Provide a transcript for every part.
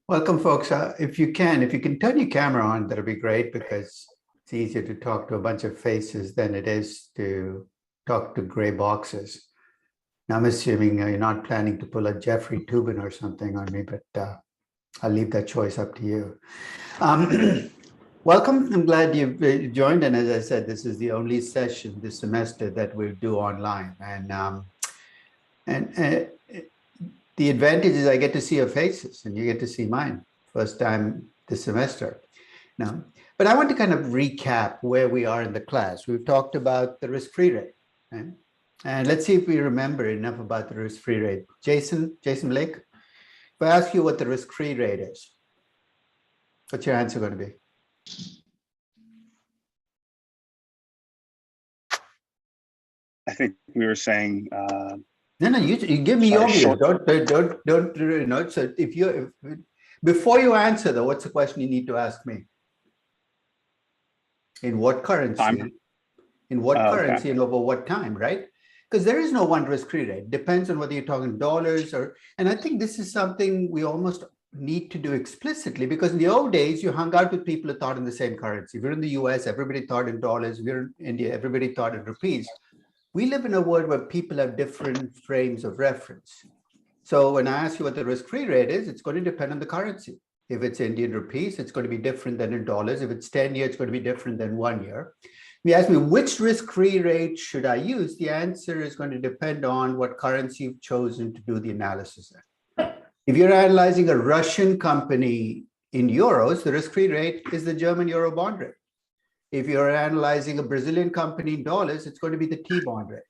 Welcome, folks. If you can turn your camera on, that'll be great, because it's easier to talk to a bunch of faces than it is to talk to gray boxes. Now, I'm assuming you're not planning to pull a Jeffrey Toobin or something on me, but I'll leave that choice up to you. Welcome. I'm glad you've joined. And as I said, this is the only session this semester that we'll do online. And the advantage is I get to see your faces and you get to see mine first time this semester. Now, but I want to kind of recap where we are in the class. We've talked about the risk-free rate, right? And let's see if we remember enough about the risk-free rate. Jason Blake, if I ask you what the risk-free rate is, what's your answer going to be? I think we were saying No, you give me your view. Don't. So before you answer though, what's the question you need to ask me? In what currency? Time. In what currency okay. and over what time, right? Because there is no one risk-free rate. Depends on whether you're talking dollars and I think this is something we almost need to do explicitly, because in the old days, you hung out with people who thought in the same currency. If you're in the US, everybody thought in dollars. If you're in India, everybody thought in rupees. We live in a world where people have different frames of reference. So when I ask you what the risk-free rate is, it's going to depend on the currency. If it's Indian rupees, it's going to be different than in dollars. If it's 10 years, it's going to be different than 1 year. If you ask me which risk-free rate should I use, the answer is going to depend on what currency you've chosen to do the analysis in. If you're analyzing a Russian company in euros, the risk-free rate is the German euro bond rate. If you're analyzing a Brazilian company in dollars, it's going to be the T-bond rate.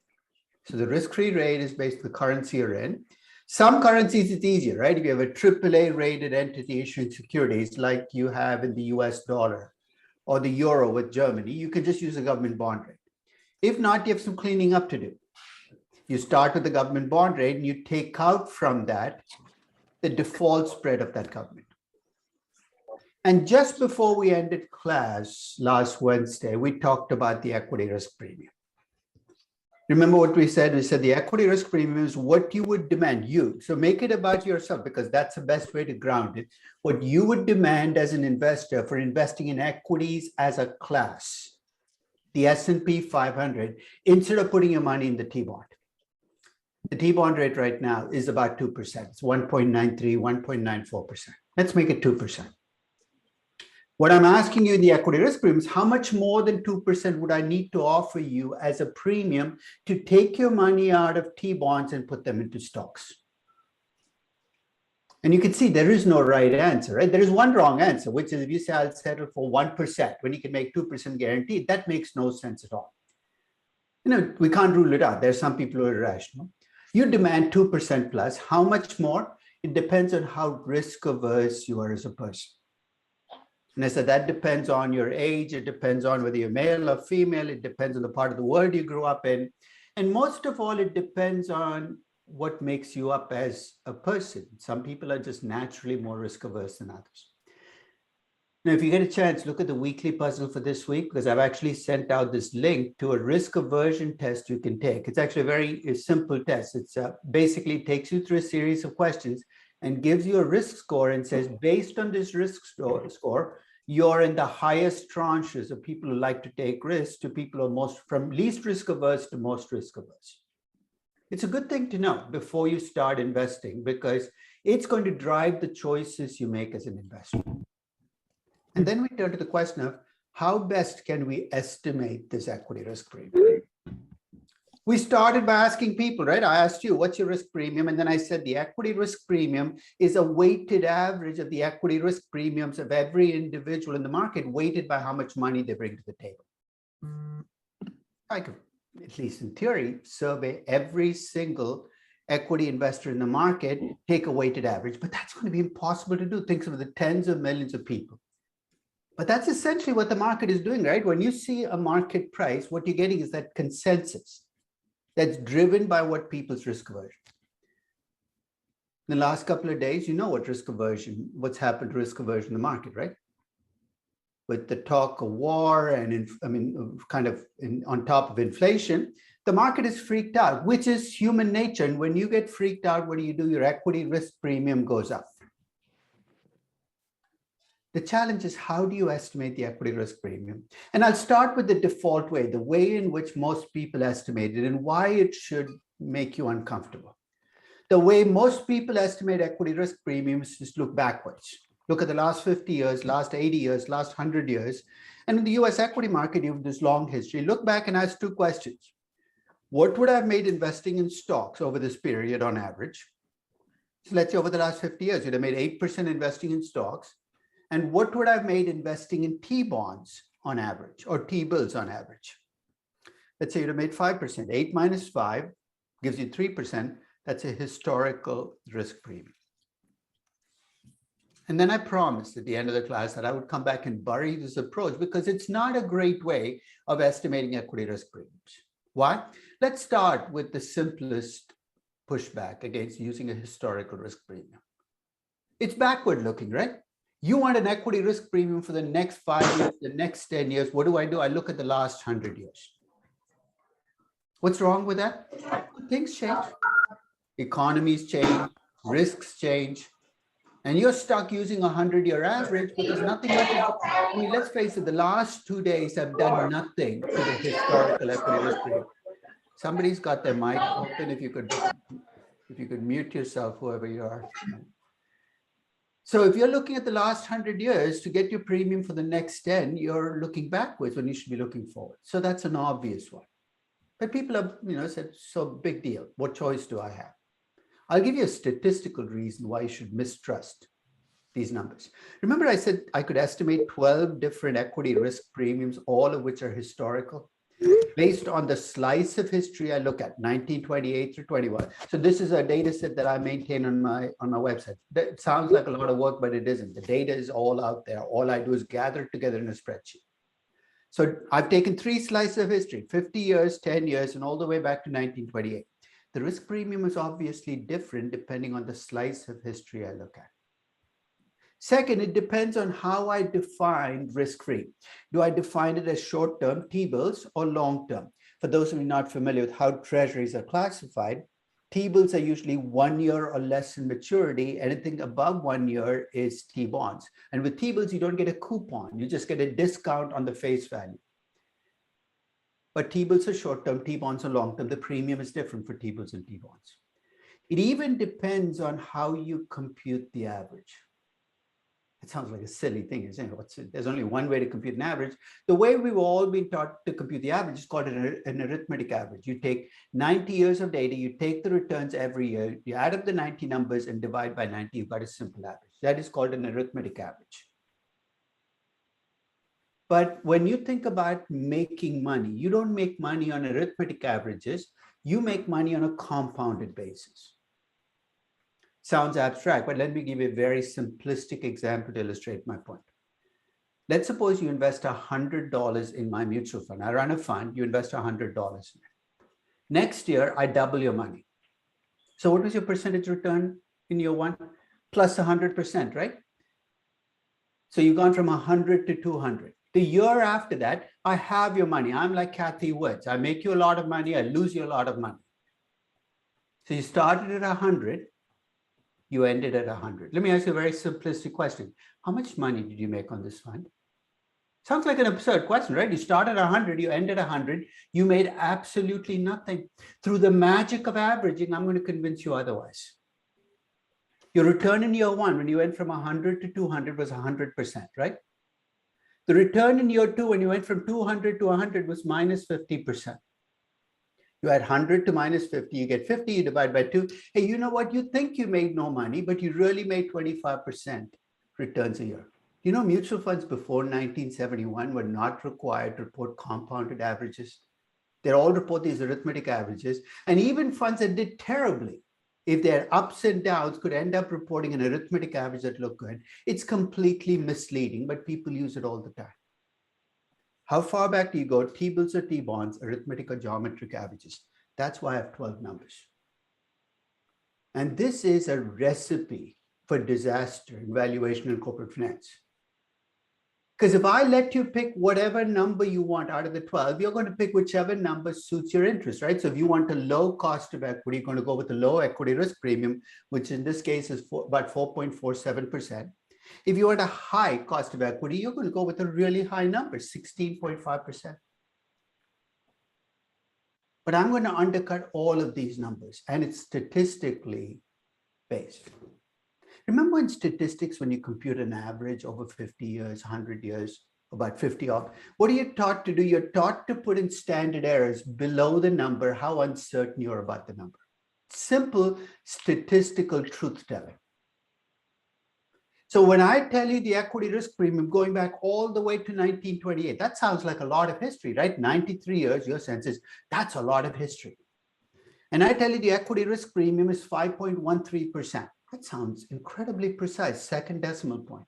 So the risk-free rate is based on the currency you're in. Some currencies, it's easier, right? If you have a AAA rated entity issuing securities like you have in the US dollar or the euro with Germany, you can just use a government bond rate. If not, you have some cleaning up to do. You start with the government bond rate and you take out from that the default spread of that government. And just before we ended class last Wednesday, we talked about the equity risk premium. Remember what we said? We said the equity risk premium is what you would demand, you. So make it about yourself, because that's the best way to ground it. What you would demand as an investor for investing in equities as a class, the S&P 500, instead of putting your money in the T-bond. The T-bond rate right now is about 2%. It's 1.93, 1.94%. Let's make it 2%. What I'm asking you in the equity risk premium is how much more than 2% would I need to offer you as a premium to take your money out of T-bonds and put them into stocks? And you can see there is no right answer, right? There is one wrong answer, which is if you say I'll settle for 1% when you can make 2% guaranteed, that makes no sense at all. You know, we can't rule it out. There's some people who are irrational. You demand 2% plus. How much more? It depends on how risk averse you are as a person. And I said, that depends on your age. It depends on whether you're male or female. It depends on the part of the world you grew up in. And most of all, it depends on what makes you up as a person. Some people are just naturally more risk averse than others. Now, if you get a chance, look at the weekly puzzle for this week, because I've actually sent out this link to a risk aversion test you can take. It's actually a very simple test. It's basically takes you through a series of questions and gives you a risk score and says, based on this risk score, you're in the highest tranches of people who like to take risks to people who are most from least risk averse to most risk averse. It's a good thing to know before you start investing, because it's going to drive the choices you make as an investor. And then we turn to the question of how best can we estimate this equity risk premium? We started by asking people, right? I asked you, what's your risk premium? And then I said the equity risk premium is a weighted average of the equity risk premiums of every individual in the market, weighted by how much money they bring to the table. I could, at least in theory, survey every single equity investor in the market, take a weighted average, but that's going to be impossible to do. Think of the tens of millions of people. But that's essentially what the market is doing, right? When you see a market price, what you're getting is that consensus that's driven by what people's risk aversion. In the last couple of days, you know what risk aversion, what's happened to risk aversion in the market, right? With the talk of war and on top of inflation, the market is freaked out, which is human nature. And when you get freaked out, what do? Your equity risk premium goes up. The challenge is, how do you estimate the equity risk premium? And I'll start with the default way, the way in which most people estimate it and why it should make you uncomfortable. The way most people estimate equity risk premiums is look backwards. Look at the last 50 years, last 80 years, last 100 years. And in the US equity market, you have this long history. Look back and ask two questions. What would I have made investing in stocks over this period on average? So let's say over the last 50 years, you'd have made 8% investing in stocks. And what would I have made investing in T-bonds on average or T-bills on average? Let's say you'd have made 5%. 8 minus 5 gives you 3%. That's a historical risk premium. And then I promised at the end of the class that I would come back and bury this approach because it's not a great way of estimating equity risk premiums. Why? Let's start with the simplest pushback against using a historical risk premium. It's backward looking, right? You want an equity risk premium for the next 5 years, the next 10 years. What do? I look at the last 100 years. What's wrong with that? Things change. Economies change, risks change, and you're stuck using a 100-year average because nothing much. I mean, let's face it, the last 2 days have done nothing to the historical equity risk premium. Somebody's got their mic open. If you could mute yourself, whoever you are. So if you're looking at the last 100 years to get your premium for the next 10, you're looking backwards when you should be looking forward. So that's an obvious one. But people have, said, so big deal. What choice do I have? I'll give you a statistical reason why you should mistrust these numbers. Remember I said I could estimate 12 different equity risk premiums, all of which are historical, based on the slice of history I look at, 1928 through 21. So this is a data set that I maintain on my website. That sounds like a lot of work, but it isn't. The data is all out there. All I do is gather it together in a spreadsheet. So I've taken 3 slices of history, 50 years, 10 years, and all the way back to 1928. The risk premium is obviously different depending on the slice of history I look at. Second, it depends on how I define risk-free. Do I define it as short-term T-bills or long-term? For those of you not familiar with how treasuries are classified, T-bills are usually 1 year or less in maturity. Anything above 1 year is T-bonds. And with T-bills, you don't get a coupon. You just get a discount on the face value. But T-bills are short-term, T-bonds are long-term. The premium is different for T-bills and T-bonds. It even depends on how you compute the average. It sounds like a silly thing, isn't it? There's only one way to compute an average. The way we've all been taught to compute the average is called an arithmetic average. You take 90 years of data, you take the returns every year, you add up the 90 numbers and divide by 90, you've got a simple average. That is called an arithmetic average. But when you think about making money, you don't make money on arithmetic averages, you make money on a compounded basis. Sounds abstract, but let me give you a very simplistic example to illustrate my point. Let's suppose you invest $100 in my mutual fund. I run a fund, you invest $100 in it. Next year, I double your money. So what was your percentage return in year one? Plus 100%, right? So you've gone from 100 to 200. The year after that, I have your money. I'm like Kathy Woods. I make you a lot of money, I lose you a lot of money. So you started at 100. You ended at 100. Let me ask you a very simplistic question. How much money did you make on this fund? Sounds like an absurd question, right? You started 100, you ended 100, you made absolutely nothing. Through the magic of averaging, I'm going to convince you otherwise. Your return in year one, when you went from 100 to 200 was 100%, right? The return in year two, when you went from 200 to 100 was minus 50%. You add 100 to minus 50, you get 50, you divide by 2. Hey, you know what? You think you made no money, but you really made 25% returns a year. You know, mutual funds before 1971 were not required to report compounded averages. They all report these arithmetic averages. And even funds that did terribly, if their ups and downs, could end up reporting an arithmetic average that looked good. It's completely misleading, but people use it all the time. How far back do you go? T-bills or T-bonds, arithmetic or geometric averages. That's why I have 12 numbers. And this is a recipe for disaster in valuation and corporate finance. Because if I let you pick whatever number you want out of the 12, you're going to pick whichever number suits your interest, right? So if you want a low cost of equity, you're going to go with a low equity risk premium, which in this case is about 4.47%. If you want a high cost of equity, you're going to go with a really high number, 16.5%. But I'm going to undercut all of these numbers, and it's statistically based. Remember in statistics, when you compute an average over 50 years, 100 years, about 50 off, what are you taught to do? You're taught to put in standard errors below the number, how uncertain you're about the number. Simple statistical truth telling. So when I tell you the equity risk premium going back all the way to 1928, that sounds like a lot of history, right? 93 years, your sense is that's a lot of history. And I tell you the equity risk premium is 5.13%. That sounds incredibly precise, second decimal point.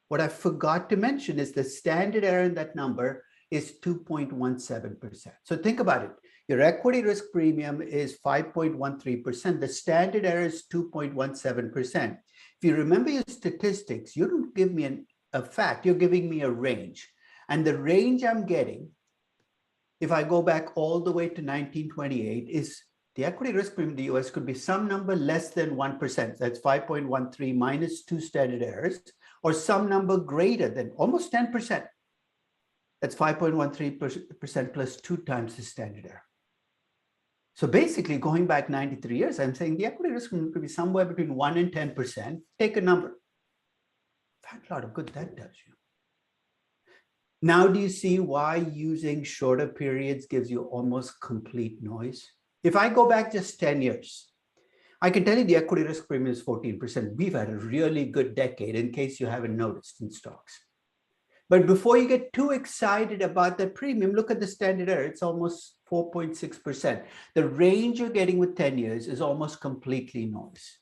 What I forgot to mention is the standard error in that number is 2.17%. So think about it. Your equity risk premium is 5.13%. The standard error is 2.17%. If you remember your statistics, you don't give me a fact, you're giving me a range. And the range I'm getting, if I go back all the way to 1928, is the equity risk premium in the US could be some number less than 1%. That's 5.13 minus 2 standard errors, or some number greater than almost 10%. That's 5.13% plus 2 times the standard error. So basically, going back 93 years, I'm saying the equity risk could be somewhere between 1 and 10%. Take a number. Fat lot of good that does you. Now, do you see why using shorter periods gives you almost complete noise? If I go back just 10 years, I can tell you the equity risk premium is 14%. We've had a really good decade, in case you haven't noticed, in stocks. But before you get too excited about that premium, look at the standard error. It's almost 4.6%. The range you're getting with 10 years is almost completely noise.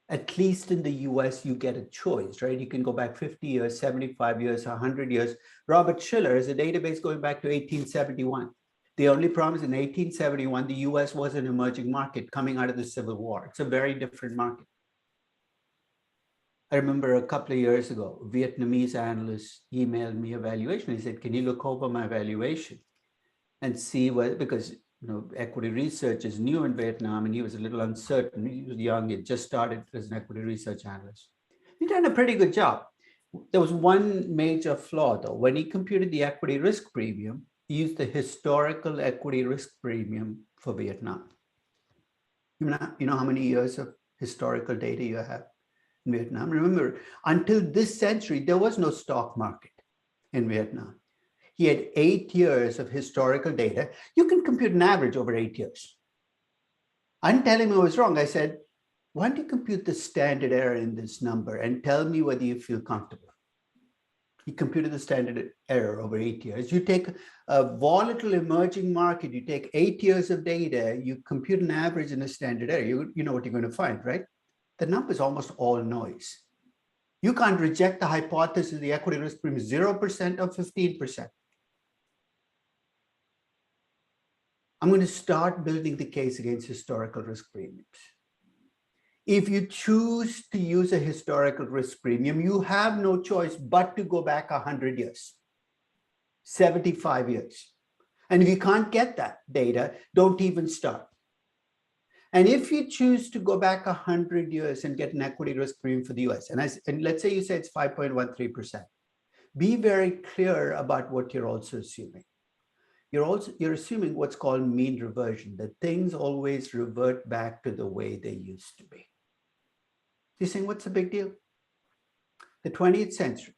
At least in the US, you get a choice, right? You can go back 50 years, 75 years, 100 years. Robert Schiller has a database going back to 1871. The only problem is in 1871, the US was an emerging market coming out of the Civil War. It's a very different market. I remember a couple of years ago, a Vietnamese analyst emailed me a valuation. He said, can you look over my valuation and see what, because equity research is new in Vietnam, and he was a little uncertain. He was young, he had just started as an equity research analyst. He done a pretty good job. There was one major flaw though. When he computed the equity risk premium, he used the historical equity risk premium for Vietnam. You know how many years of historical data you have in Vietnam? Remember, until this century, there was no stock market in Vietnam. He had 8 years of historical data. You can compute an average over 8 years. I'm telling him I was wrong. I said, why don't you compute the standard error in this number and tell me whether you feel comfortable? He computed the standard error over 8 years. You take a volatile emerging market, you take 8 years of data, you compute an average and a standard error, you know what you're going to find, right? The number is almost all noise. You can't reject the hypothesis the equity risk premium is 0% or 15%. I'm going to start building the case against historical risk premiums. If you choose to use a historical risk premium, you have no choice but to go back 100 years, 75 years. And if you can't get that data, don't even start. And if you choose to go back 100 years and get an equity risk premium for the US, and let's say you say it's 5.13%, be very clear about what you're also assuming. You're assuming what's called mean reversion, that things always revert back to the way they used to be. You're saying, what's the big deal? The 20th century,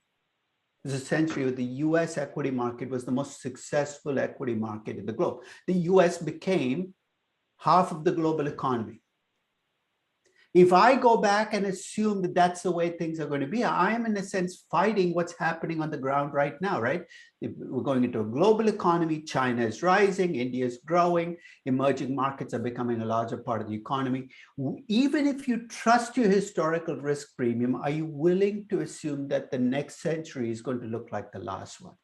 It was a century where the US equity market was the most successful equity market in the globe. The US became half of the global economy. If I go back and assume that that's the way things are going to be, I am in a sense fighting what's happening on the ground right now, right? If we're going into a global economy, China is rising, India is growing, emerging markets are becoming a larger part of the economy. Even if you trust your historical risk premium, are you willing to assume that the next century is going to look like the last one?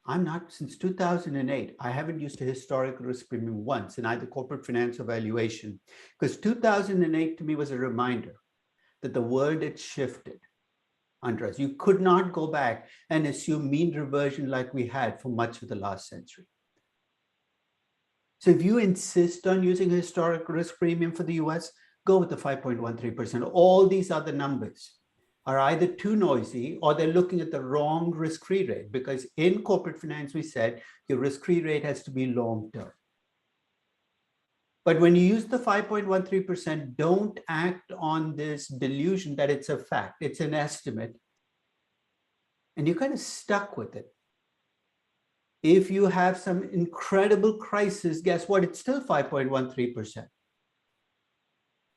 I'm not, since 2008, I haven't used a historical risk premium once in either corporate finance or valuation, because 2008 to me was a reminder that the world had shifted under us. You could not go back and assume mean reversion like we had for much of the last century. So if you insist on using a historical risk premium for the US, go with the 5.13%. All these other numbers are either too noisy or they're looking at the wrong risk-free rate, because in corporate finance, we said your risk-free rate has to be long-term. But when you use the 5.13%, don't act on this delusion that it's a fact, it's an estimate, and you're kind of stuck with it. If you have some incredible crisis, guess what? It's still 5.13%.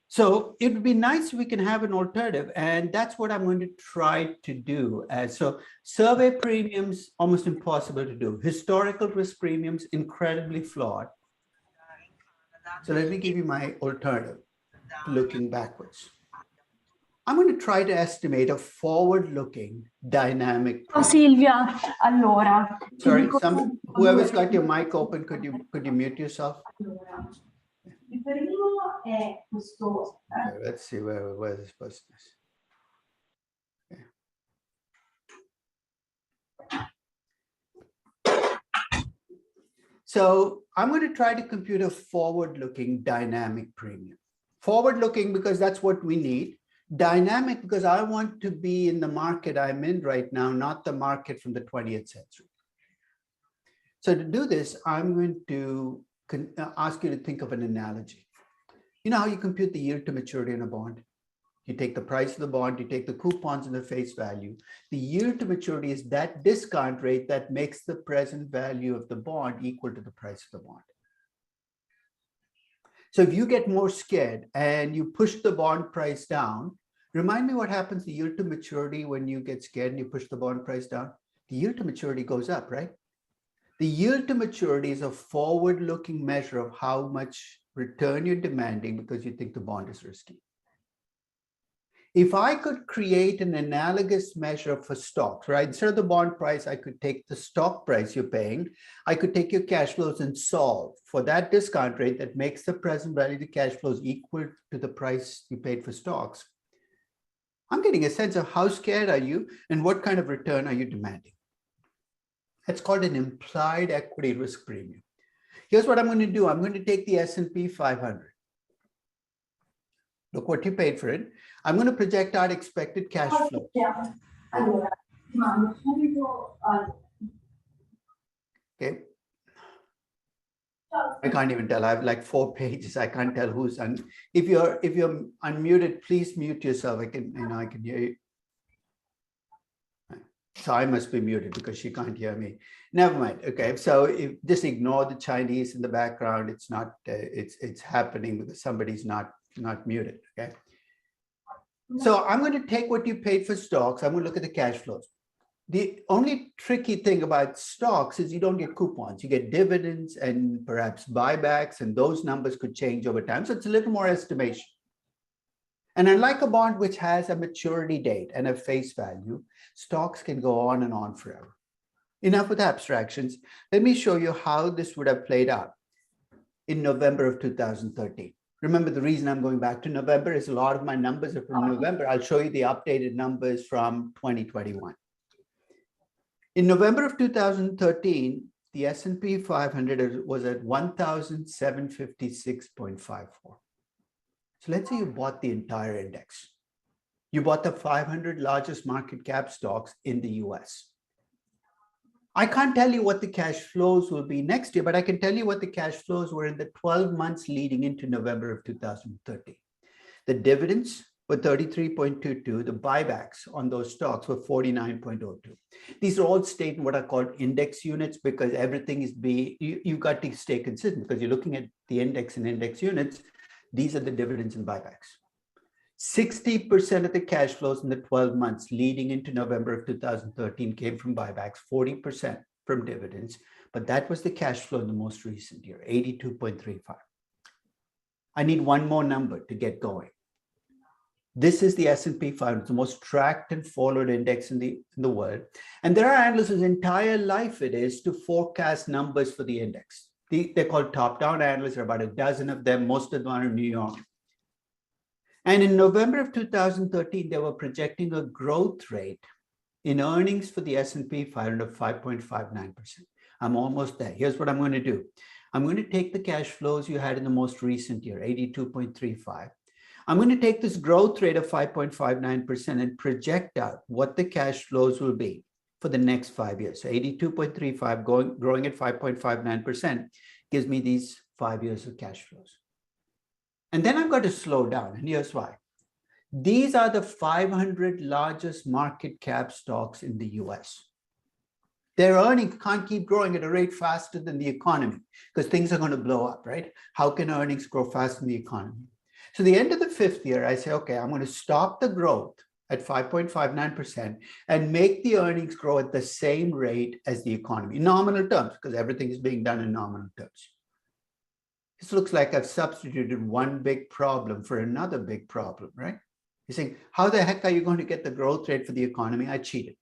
So it would be nice if we can have an alternative, and that's what I'm going to try to do. So survey premiums, almost impossible to do. Historical risk premiums, incredibly flawed. So let me give you my alternative, looking backwards. I'm going to try to estimate a forward-looking dynamic premium. Silvia, allora. Sorry, whoever's got your mic open, could you mute yourself? Il primo è questo. Okay, let's see where this person is. Okay. So I'm going to try to compute a forward-looking dynamic premium. Forward-looking because that's what we need. Dynamic because I want to be in the market I'm in right now, not the market from the 20th century. So to do this, I'm going to ask you to think of an analogy. You know how you compute the yield to maturity in a bond? You take the price of the bond, you take the coupons and the face value. The yield to maturity is that discount rate that makes the present value of the bond equal to the price of the bond. So if you get more scared and you push the bond price down, remind me what happens to yield to maturity when you get scared and you push the bond price down? The yield to maturity goes up, right? The yield to maturity is a forward-looking measure of how much return you're demanding because you think the bond is risky. If I could create an analogous measure for stocks, right? Instead of the bond price, I could take the stock price you're paying. I could take your cash flows and solve for that discount rate that makes the present value of the cash flows equal to the price you paid for stocks. I'm getting a sense of how scared are you and what kind of return are you demanding. That's called an implied equity risk premium. Here's what I'm going to do. I'm going to take the S&P 500. Look what you paid for it. I'm going to project out expected cash flow. Okay. I can't even tell. I have like 4 pages. I can't tell who's on. If you're unmuted, please mute yourself. I can hear you. So I must be muted because she can't hear me. Never mind. Okay, so just ignore the Chinese in the background. It's not. It's happening because somebody's not muted. Okay. So I'm going to take what you paid for stocks. I'm going to look at the cash flows. The only tricky thing about stocks is you don't get coupons. You get dividends and perhaps buybacks, and those numbers could change over time. So it's a little more estimation. And unlike a bond which has a maturity date and a face value, stocks can go on and on forever. Enough with abstractions. Let me show you how this would have played out in November of 2013. Remember, the reason I'm going back to November is a lot of my numbers are from November. I'll show you the updated numbers from 2021. In November of 2013, the S&P 500 was at 1,756.54. So let's say you bought the entire index. You bought the 500 largest market cap stocks in the US. I can't tell you what the cash flows will be next year, but I can tell you what the cash flows were in the 12 months leading into November of 2013. The dividends were 33.22. The buybacks on those stocks were 49.02. These are all stated in what are called index units because everything is you got to stay consistent because you're looking at the index and index units. These are the dividends and buybacks. 60% of the cash flows in the 12 months leading into November of 2013 came from buybacks, 40% from dividends, but that was the cash flow in the most recent year, 82.35. I need one more number to get going. This is the S&P 500, the most tracked and followed index in the world. And there are analysts whose entire life it is to forecast numbers for the index. They're called top-down analysts. There are about a dozen of them. Most of them are in New York. And in November of 2013, they were projecting a growth rate in earnings for the S&P 500 of 5.59%. I'm almost there. Here's what I'm going to do. I'm going to take the cash flows you had in the most recent year, 82.35. I'm going to take this growth rate of 5.59% and project out what the cash flows will be for the next 5 years. So 82.35 growing at 5.59% gives me these 5 years of cash flows. And then I've got to slow down, and here's why. These are the 500 largest market cap stocks in the US. Their earnings can't keep growing at a rate faster than the economy because things are going to blow up, right? How can earnings grow faster than the economy? So the end of the fifth year, I say, okay, I'm going to stop the growth at 5.59% and make the earnings grow at the same rate as the economy, in nominal terms, because everything is being done in nominal terms. This looks like I've substituted one big problem for another big problem, right? You're saying, how the heck are you going to get the growth rate for the economy? I cheated.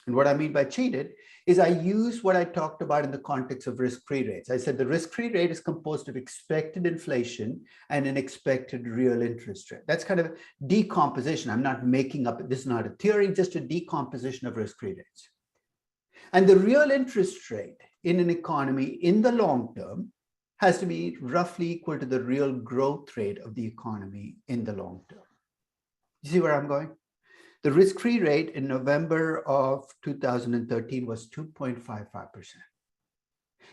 And what I mean by cheated is I use what I talked about in the context of risk-free rates. I said the risk-free rate is composed of expected inflation and an expected real interest rate. That's kind of decomposition. I'm not making up, this is not a theory, just a decomposition of risk-free rates. And the real interest rate in an economy in the long term has to be roughly equal to the real growth rate of the economy in the long term. You see where I'm going? The risk-free rate in November of 2013 was 2.55%.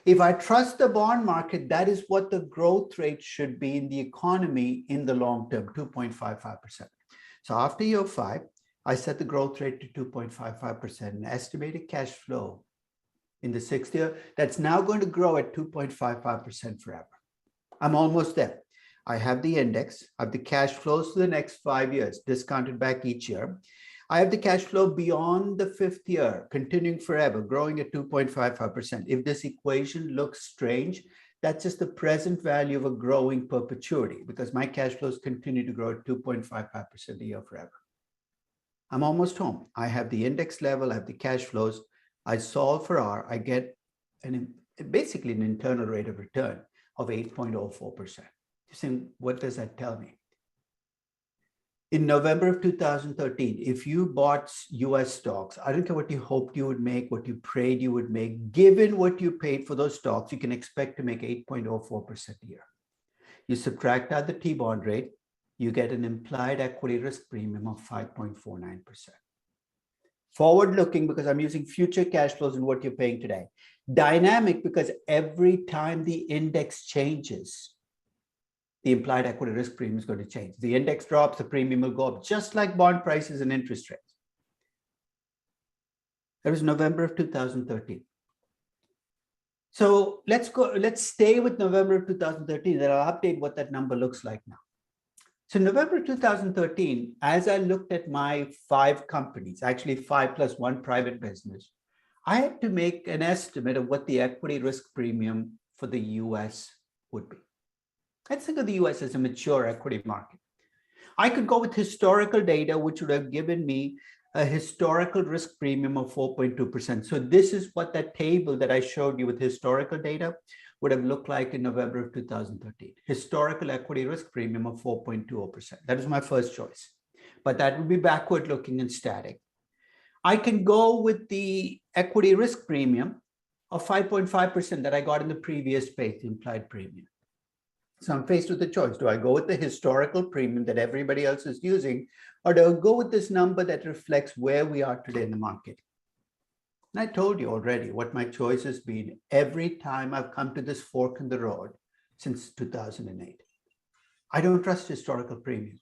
If I trust the bond market, that is what the growth rate should be in the economy in the long term, 2.55%. So after year 5, I set the growth rate to 2.55% and estimated cash flow in the 6th year. That's now going to grow at 2.55% forever. I'm almost there. I have the index, I have the cash flows for the next 5 years, discounted back each year. I have the cash flow beyond the 5th year, continuing forever, growing at 2.55%. If this equation looks strange, that's just the present value of a growing perpetuity because my cash flows continue to grow at 2.55% a year forever. I'm almost home. I have the index level, I have the cash flows. I solve for R, I get basically an internal rate of return of 8.04%. You're saying, what does that tell me? In November of 2013, if you bought US stocks, I don't care what you hoped you would make, what you prayed you would make, given what you paid for those stocks, you can expect to make 8.04% a year. You subtract out the T-bond rate, you get an implied equity risk premium of 5.49%. Forward-looking because I'm using future cash flows and what you're paying today. Dynamic because every time the index changes, the implied equity risk premium is going to change. The index drops, the premium will go up, just like bond prices and interest rates. That was November of 2013. So let's stay with November of 2013, then I'll update what that number looks like now. So November 2013, as I looked at my 5 companies, actually 5 plus 1 private business, I had to make an estimate of what the equity risk premium for the US would be. Let's think of the US as a mature equity market. I could go with historical data, which would have given me a historical risk premium of 4.2%. So this is what that table that I showed you with historical data would have looked like in November of 2013. Historical equity risk premium of 4.20%. That is my first choice, but that would be backward looking and static. I can go with the equity risk premium of 5.5% that I got in the previous page, the implied premium. So I'm faced with a choice. Do I go with the historical premium that everybody else is using, or do I go with this number that reflects where we are today in the market? And I told you already what my choice has been every time I've come to this fork in the road since 2008. I don't trust historical premiums.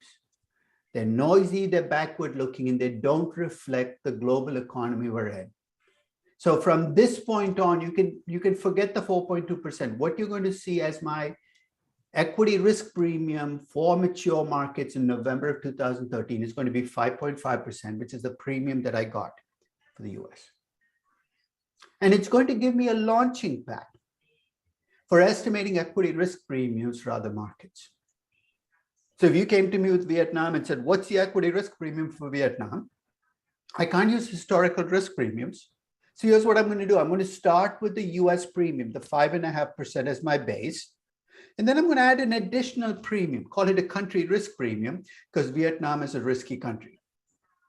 They're noisy, they're backward looking, and they don't reflect the global economy we're in. So from this point on, you can forget the 4.2%. What you're going to see as my equity risk premium for mature markets in November of 2013 is going to be 5.5%, which is the premium that I got for the US. And it's going to give me a launching pad for estimating equity risk premiums for other markets. So if you came to me with Vietnam and said, what's the equity risk premium for Vietnam? I can't use historical risk premiums. So here's what I'm going to do. I'm going to start with the US premium, the 5.5% as my base. And then I'm going to add an additional premium, call it a country risk premium, because Vietnam is a risky country.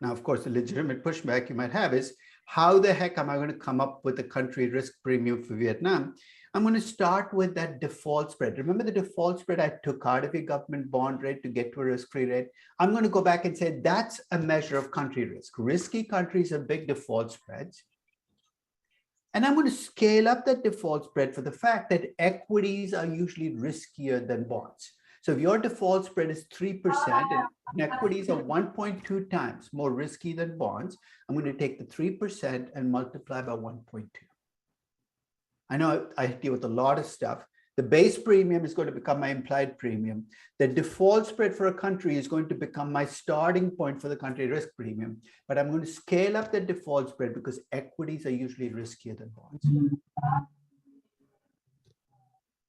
Now, of course, the legitimate pushback you might have is, how the heck am I going to come up with a country risk premium for Vietnam? I'm going to start with that default spread. Remember the default spread I took out of your government bond rate to get to a risk-free rate? I'm going to go back and say that's a measure of country risk. Risky countries have big default spreads. And I'm going to scale up that default spread for the fact that equities are usually riskier than bonds. So if your default spread is 3% and equities are 1.2 times more risky than bonds, I'm going to take the 3% and multiply by 1.2. I know I deal with a lot of stuff. The base premium is going to become my implied premium. The default spread for a country is going to become my starting point for the country risk premium. But I'm going to scale up the default spread because equities are usually riskier than bonds.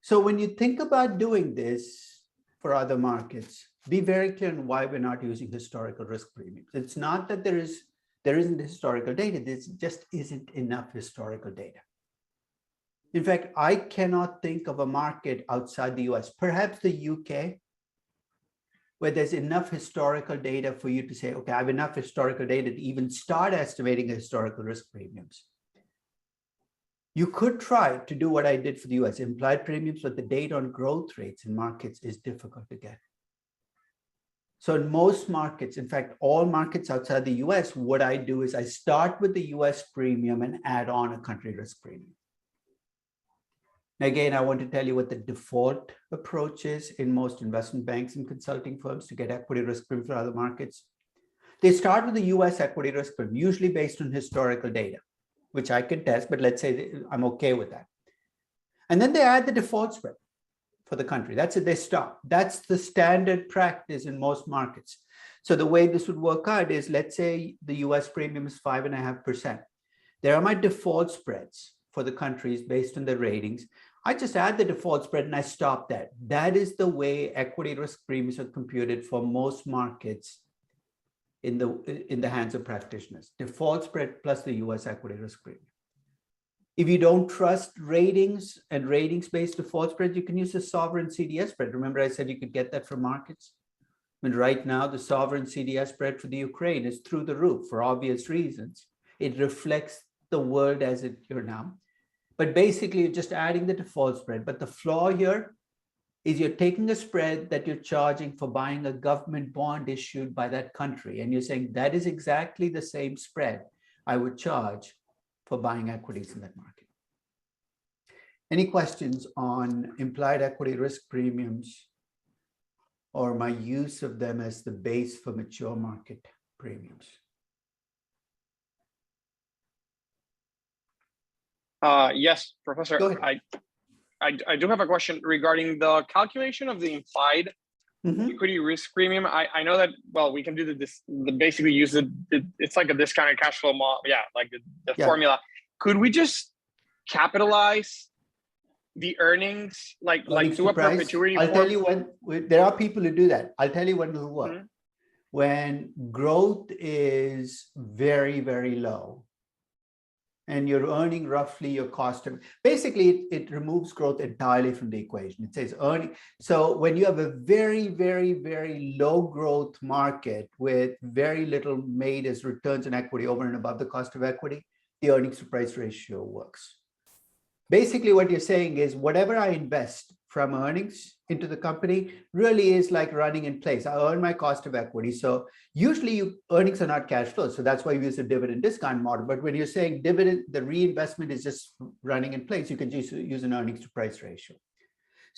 So when you think about doing this for other markets, be very clear on why we're not using historical risk premiums. It's not that there isn't historical data. There just isn't enough historical data. In fact, I cannot think of a market outside the US, perhaps the UK, where there's enough historical data for you to say, okay, I have enough historical data to even start estimating historical risk premiums. You could try to do what I did for the US, implied premiums, but the data on growth rates in markets is difficult to get. So in most markets, in fact, all markets outside the US, what I do is I start with the US premium and add on a country risk premium. Again, I want to tell you what the default approach is in most investment banks and consulting firms to get equity risk premium for other markets. They start with the US equity risk premium, usually based on historical data, which I can test, but let's say I'm okay with that. And then they add the default spread for the country. That's it, they stop. That's the standard practice in most markets. So the way this would work out is, let's say the US premium is 5.5%. There are my default spreads for the countries based on the ratings. I just add the default spread and I stop that. That is the way equity risk premiums are computed for most markets in the hands of practitioners. Default spread plus the US equity risk premium. If you don't trust ratings and ratings-based default spread, you can use the sovereign CDS spread. Remember I said you could get that from markets? I mean, right now, the sovereign CDS spread for the Ukraine is through the roof for obvious reasons. It reflects the world as it is now. But basically, you're just adding the default spread. But the flaw here is you're taking a spread that you're charging for buying a government bond issued by that country. And you're saying that is exactly the same spread I would charge for buying equities in that market. Any questions on implied equity risk premiums or my use of them as the base for mature market premiums? Yes, Professor. Go ahead. I do have a question regarding the calculation of the implied equity risk premium. I know that, well, we can do basically use it's like a discounted cash flow model. Yeah, like the formula. Could we just capitalize the earnings, like do a perpetuity? I'll tell you when there are people who do that. I'll tell you when it will work. When growth is very, very low, and you're earning roughly your cost of, basically it removes growth entirely from the equation. It says earning. So when you have a very, very, very low growth market with very little made as returns on equity over and above the cost of equity, the earnings to price ratio works. Basically what you're saying is whatever I invest from earnings into the company really is like running in place. I earn my cost of equity. So usually earnings are not cash flows. So that's why we use a dividend discount model. But when you're saying dividend, the reinvestment is just running in place, you can just use an earnings to price ratio.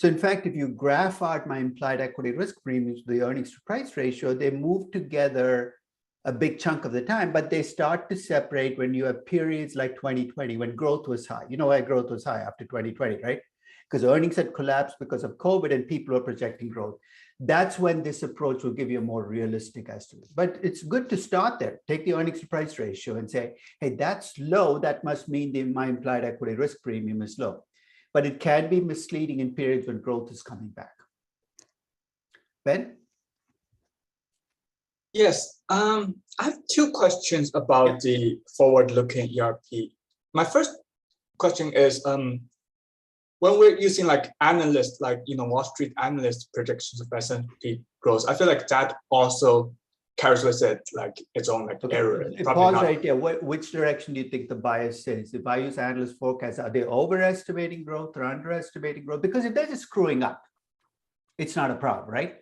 So in fact, if you graph out my implied equity risk premiums, the earnings to price ratio, they move together a big chunk of the time, but they start to separate when you have periods like 2020, when growth was high. You know why growth was high after 2020, right? Because earnings had collapsed because of COVID and people were projecting growth. That's when this approach will give you a more realistic estimate. But it's good to start there. Take the earnings to price ratio and say, hey, that's low. That must mean my implied equity risk premium is low. But it can be misleading in periods when growth is coming back. Ben? Yes, I have two questions about the forward-looking ERP. My first question is, when we're using like analysts, like Wall Street analyst projections of S&P growth, I feel like that also carries with it like its own like error. Pause right here. Which direction do you think the bias is? If I use analyst forecasts, are they overestimating growth or underestimating growth? Because if they're just screwing up, it's not a problem, right?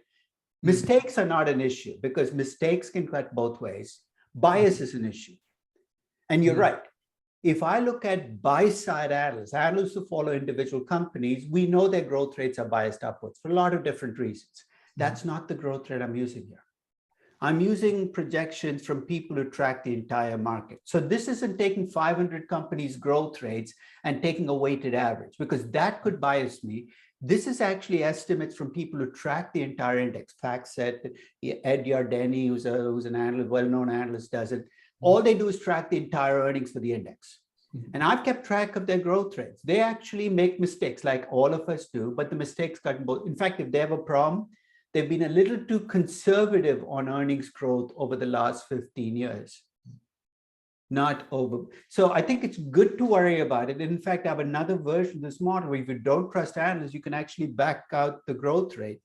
Mistakes are not an issue because mistakes can cut both ways. Bias is an issue. And you're right. If I look at buy-side analysts who follow individual companies, we know their growth rates are biased upwards for a lot of different reasons. That's not the growth rate I'm using here. I'm using projections from people who track the entire market. So this isn't taking 500 companies' growth rates and taking a weighted average, because that could bias me. This is actually estimates from people who track the entire index. FactSet, Ed Yardeni, who's an analyst, well-known analyst, does it. All they do is track the entire earnings for the index. And I've kept track of their growth rates. They actually make mistakes like all of us do, but the mistakes cut both. In fact, if they have a problem, they've been a little too conservative on earnings growth over the last 15 years. Not over. So I think it's good to worry about it. In fact, I have another version of this model where if you don't trust analysts, you can actually back out the growth rate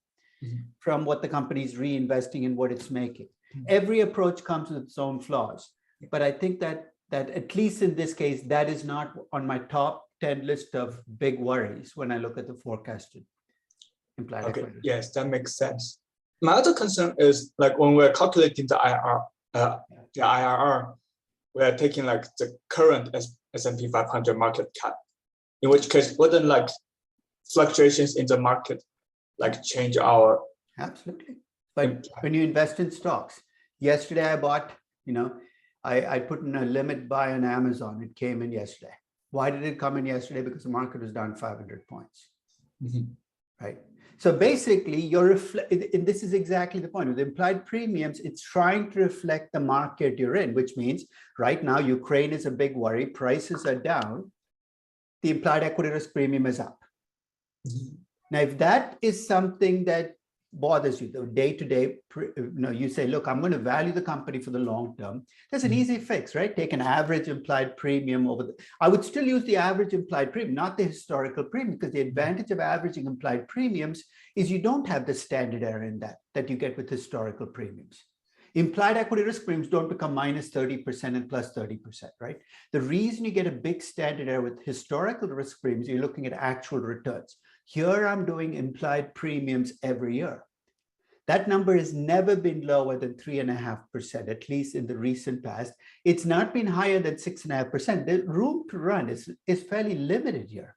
from what the company is reinvesting and what it's making. Every approach comes with its own flaws. But I think that at least in this case, that is not on my top 10 list of big worries when I look at the forecasted implied equity. Yes, that makes sense. My other concern is like when we're calculating the IRR, we're taking like the current S&P 500 market cap, in which case wouldn't like fluctuations in the market like change our... Absolutely. But when you invest in stocks, yesterday I bought, I put in a limit buy on Amazon. It came in yesterday. Why did it come in yesterday? Because the market was down 500 points, right? So basically, and this is exactly the point. With implied premiums, it's trying to reflect the market you're in, which means right now, Ukraine is a big worry. Prices are down. The implied equity risk premium is up. Now, if that is something that bothers you, the day-to-day, you say, look, I'm going to value the company for the long term. There's an easy fix, right? Take an average implied premium I would still use the average implied premium, not the historical premium, because the advantage of averaging implied premiums is you don't have the standard error in that you get with historical premiums. Implied equity risk premiums don't become minus 30% and plus 30%, right? The reason you get a big standard error with historical risk premiums, you're looking at actual returns. Here I'm doing implied premiums every year. That number has never been lower than 3.5%, at least in the recent past. It's not been higher than 6.5%. The room to run is fairly limited here.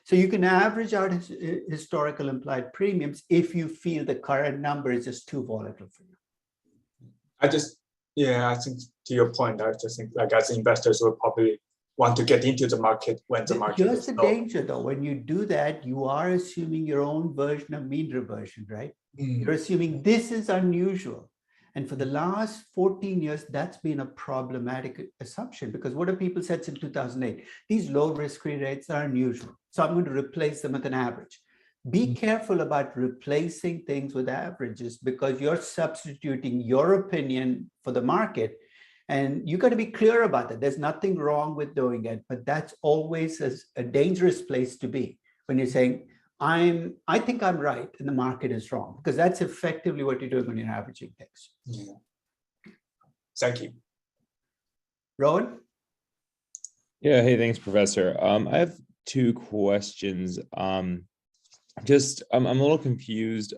So you can average out historical implied premiums if you feel the current number is just too volatile for you. I think to your point, I just think like as investors will probably want to get into the market when the market Here's is the low. danger though. When you do that, you are assuming your own version of mean reversion, right? You're assuming this is unusual. And for the last 14 years, that's been a problematic assumption because what have people said since 2008? These low risk-free rates are unusual. So I'm going to replace them with an average. Be careful about replacing things with averages because you're substituting your opinion for the market. And you got to be clear about that. There's nothing wrong with doing it, but that's always a dangerous place to be when you're saying, I think I'm right and the market is wrong, because that's effectively what you're doing when you're averaging things. Yeah. Thank you. Rowan? Yeah, hey, thanks, Professor. I have two questions. I'm a little confused.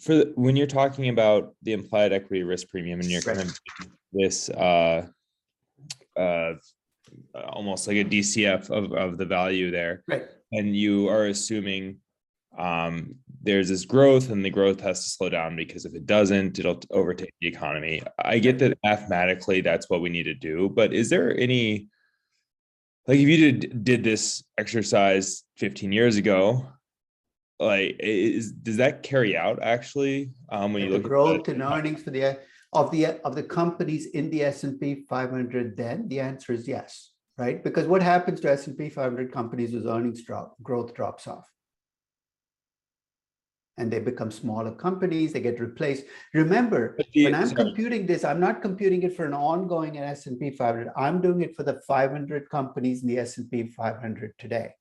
When you're talking about the implied equity risk premium and you're kind of this almost like a DCF of the value there. Right. and you are assuming there's this growth and the growth has to slow down because if it doesn't, it'll overtake the economy. I get that mathematically that's what we need to do, but is there any, like if you did this exercise 15 years ago, like does that carry out actually when you The look growth at in earnings for the of the companies in the S&P 500, then the answer is yes, right? Because what happens to S&P 500 companies is earnings growth drops off. And they become smaller companies, they get replaced. Remember, when I'm computing this, I'm not computing it for an ongoing S&P 500. I'm doing it for the 500 companies in the S&P 500 today.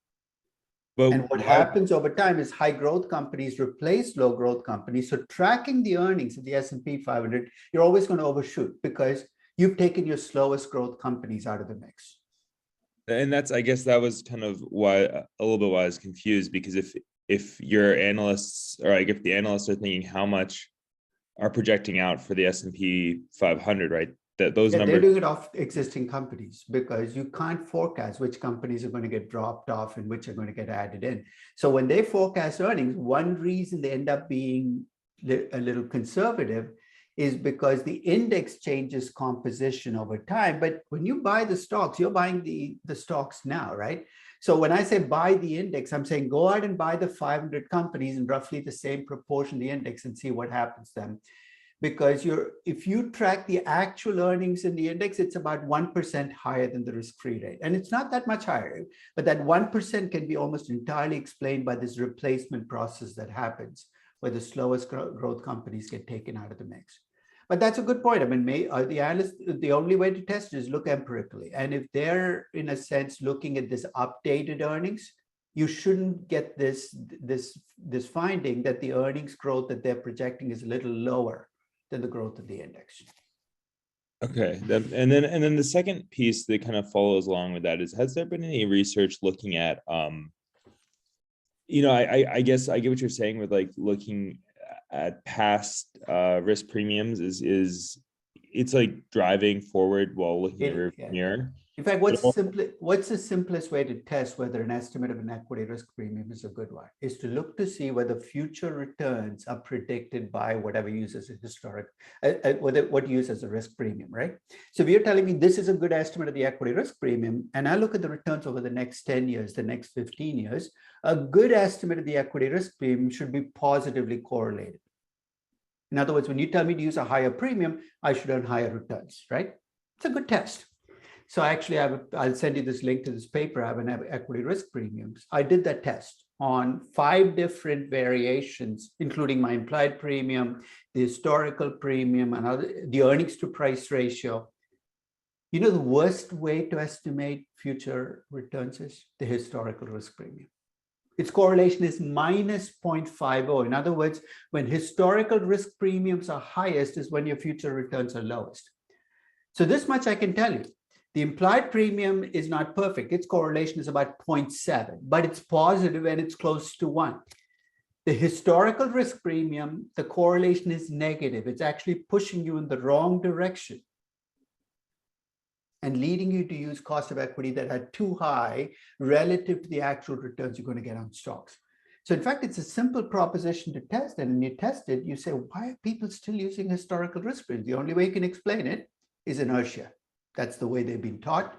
And what happens over time is high growth companies replace low growth companies. So tracking the earnings of the S&P 500, you're always going to overshoot because you've taken your slowest growth companies out of the mix. And that's, I guess that was kind of why a little bit why I was confused, because if your analysts, or like if the analysts are thinking how much are projecting out for the S&P 500, right? That those numbers, they're doing it off existing companies because you can't forecast which companies are going to get dropped off and which are going to get added in. So when they forecast earnings, one reason they end up being a little conservative is because the index changes composition over time. But when you buy the stocks, you're buying the stocks now, right? So when I say buy the index, I'm saying go out and buy the 500 companies in roughly the same proportion of the index and see what happens to them. Because if you track the actual earnings in the index, it's about 1% higher than the risk-free rate. And it's not that much higher, but that 1% can be almost entirely explained by this replacement process that happens where the slowest growth companies get taken out of the mix. But that's a good point. I mean, the analysts, the only way to test it is look empirically. And if they're, in a sense, looking at this updated earnings, you shouldn't get this finding that the earnings growth that they're projecting is a little lower than the growth of the index. okay. And then the second piece that kind of follows along with that is, has there been any research looking at, I guess I get what you're saying with like looking at past risk premiums is it's like driving forward while looking at rear mirror. In fact, what's the simplest way to test whether an estimate of an equity risk premium is a good one? Is to look to see whether future returns are predicted by whatever uses a historic, what you use as a risk premium, right? So if you're telling me this is a good estimate of the equity risk premium, and I look at the returns over the next 10 years, the next 15 years, a good estimate of the equity risk premium should be positively correlated. In other words, when you tell me to use a higher premium, I should earn higher returns, right? It's a good test. So actually, I'll send you this link to this paper. I have an equity risk premiums. I did that test on 5 different variations, including my implied premium, the historical premium, and the earnings to price ratio. You know, the worst way to estimate future returns is the historical risk premium. Its correlation is minus 0.50. In other words, when historical risk premiums are highest is when your future returns are lowest. So this much I can tell you. The implied premium is not perfect. Its correlation is about 0.7, but it's positive and it's close to 1. The historical risk premium, the correlation is negative. It's actually pushing you in the wrong direction and leading you to use cost of equity that are too high relative to the actual returns you're going to get on stocks. So in fact, it's a simple proposition to test. And when you test it, you say, why are people still using historical risk premiums? The only way you can explain it is inertia. That's the way they've been taught,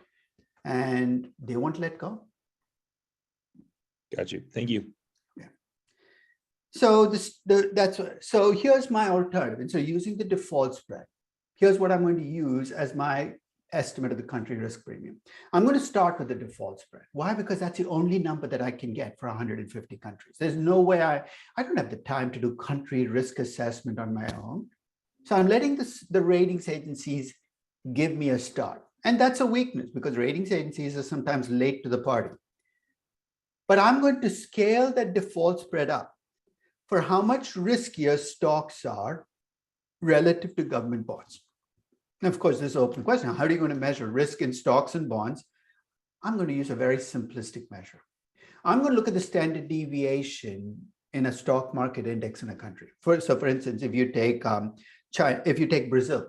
and they won't let go. Got you. Thank you. Yeah. So so here's my alternative. And so using the default spread, here's what I'm going to use as my estimate of the country risk premium. I'm going to start with the default spread. Why? Because that's the only number that I can get for 150 countries. There's no way I don't have the time to do country risk assessment on my own. So I'm letting the ratings agencies give me a start. And that's a weakness because ratings agencies are sometimes late to the party. But I'm going to scale that default spread up for how much riskier stocks are relative to government bonds. And of course, this is an open question. How are you going to measure risk in stocks and bonds? I'm going to use a very simplistic measure. I'm going to look at the standard deviation in a stock market index in a country. So for instance, if you take China, if you take Brazil,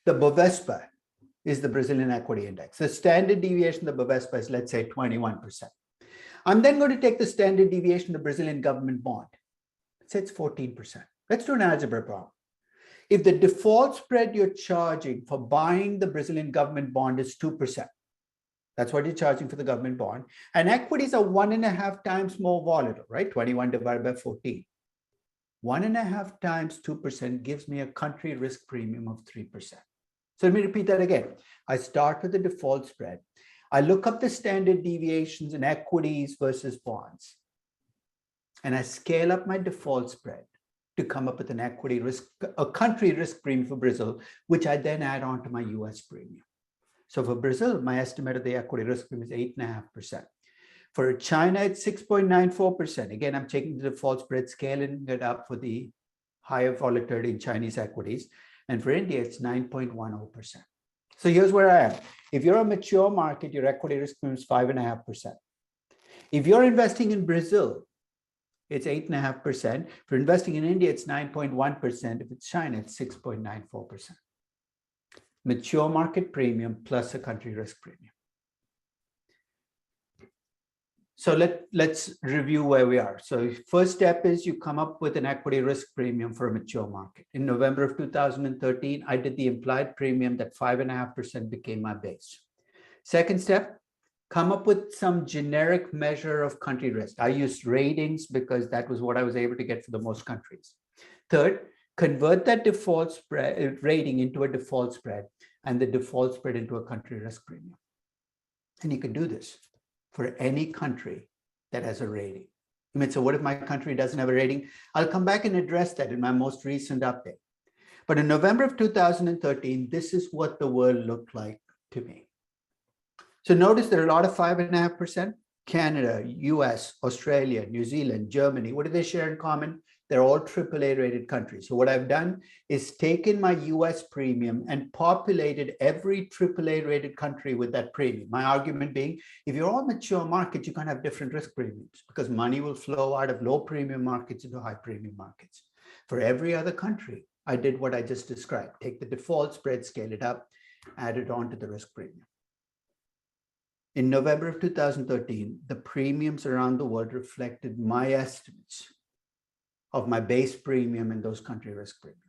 the Bovespa is the Brazilian equity index. The standard deviation of the Bovespa is, let's say, 21%. I'm then going to take the standard deviation of the Brazilian government bond. Let's say it's 14%. Let's do an algebra problem. If the default spread you're charging for buying the Brazilian government bond is 2%, that's what you're charging for the government bond. And equities are 1.5 times more volatile, right? 21 divided by 14. 1.5 times 2% gives me a country risk premium of 3%. So let me repeat that again. I start with the default spread. I look up the standard deviations in equities versus bonds. And I scale up my default spread to come up with an equity risk, a country risk premium for Brazil, which I then add on to my US premium. So for Brazil, my estimate of the equity risk premium is 8.5%. For China, it's 6.94%. Again, I'm taking the default spread, scaling it up for the higher volatility in Chinese equities. And for India, it's 9.10%. So here's where I am. If you're a mature market, your equity risk premium is 5.5%. If you're investing in Brazil, it's 8.5%. If you're investing in India, it's 9.1%. If it's China, it's 6.94%. Mature market premium plus a country risk premium. So let's review where we are. So first step is you come up with an equity risk premium for a mature market. In November of 2013, I did the implied premium that 5.5% became my base. Second step, come up with some generic measure of country risk. I used ratings because that was what I was able to get for the most countries. Third, convert that default spread rating into a default spread and the default spread into a country risk premium. And you can do this for any country that has a rating. You may say, what if my country doesn't have a rating? I'll come back and address that in my most recent update. But in November of 2013, this is what the world looked like to me. So notice there are a lot of 5.5%. Canada, US, Australia, New Zealand, Germany. What do they share in common? They're all AAA rated countries. So what I've done is taken my US premium and populated every AAA rated country with that premium. My argument being, if you're all mature markets, you can't have different risk premiums because money will flow out of low premium markets into high premium markets. For every other country, I did what I just described. Take the default spread, scale it up, add it on to the risk premium. In November of 2013, the premiums around the world reflected my estimates of my base premium and those country risk premiums.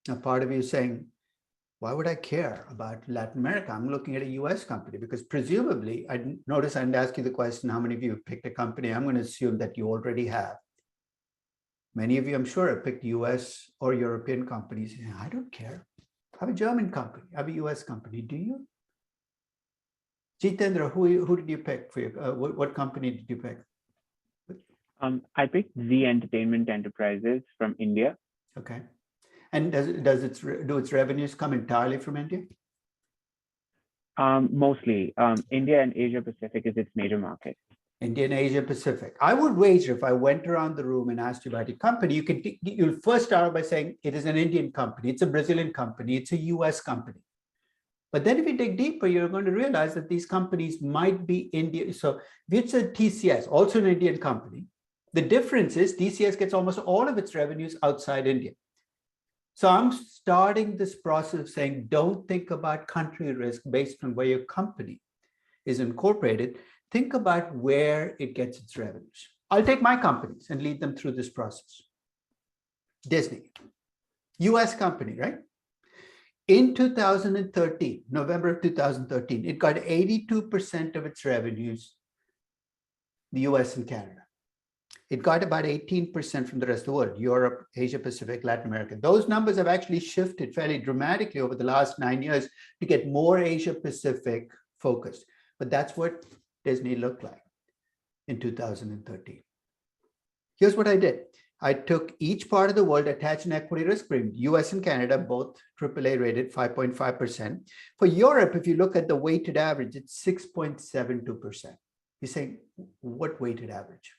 Now, part of you is saying, why would I care about Latin America? I'm looking at a US company because presumably, I didn't ask you the question, how many of you have picked a company? I'm going to assume that you already have. Many of you, I'm sure, have picked US or European companies. I don't care. I have a German company. I have a US company. Do you? Jitendra, who did you pick for your, what company did you pick? I picked Z Entertainment Enterprises from India. Okay. And do its revenues come entirely from India? Mostly. India and Asia Pacific is its major market. India and Asia Pacific. I would wager if I went around the room and asked you about your company, you'll first start by saying it is an Indian company, it's a Brazilian company, it's a US company. But then if you dig deeper, you're going to realize that these companies might be India. So if it's a TCS, also an Indian company, the difference is TCS gets almost all of its revenues outside India. So I'm starting this process of saying, don't think about country risk based on where your company is incorporated. Think about where it gets its revenues. I'll take my companies and lead them through this process. Disney, US company, right? In 2013, November of 2013, it got 82% of its revenues, the US and Canada. It got about 18% from the rest of the world, Europe, Asia Pacific, Latin America. Those numbers have actually shifted fairly dramatically over the last 9 years to get more Asia Pacific focused. But that's what Disney looked like in 2013. Here's what I did. I took each part of the world, attached an equity risk premium. US and Canada, both AAA rated 5.5%. For Europe, if you look at the weighted average, it's 6.72%. You're saying, what weighted average?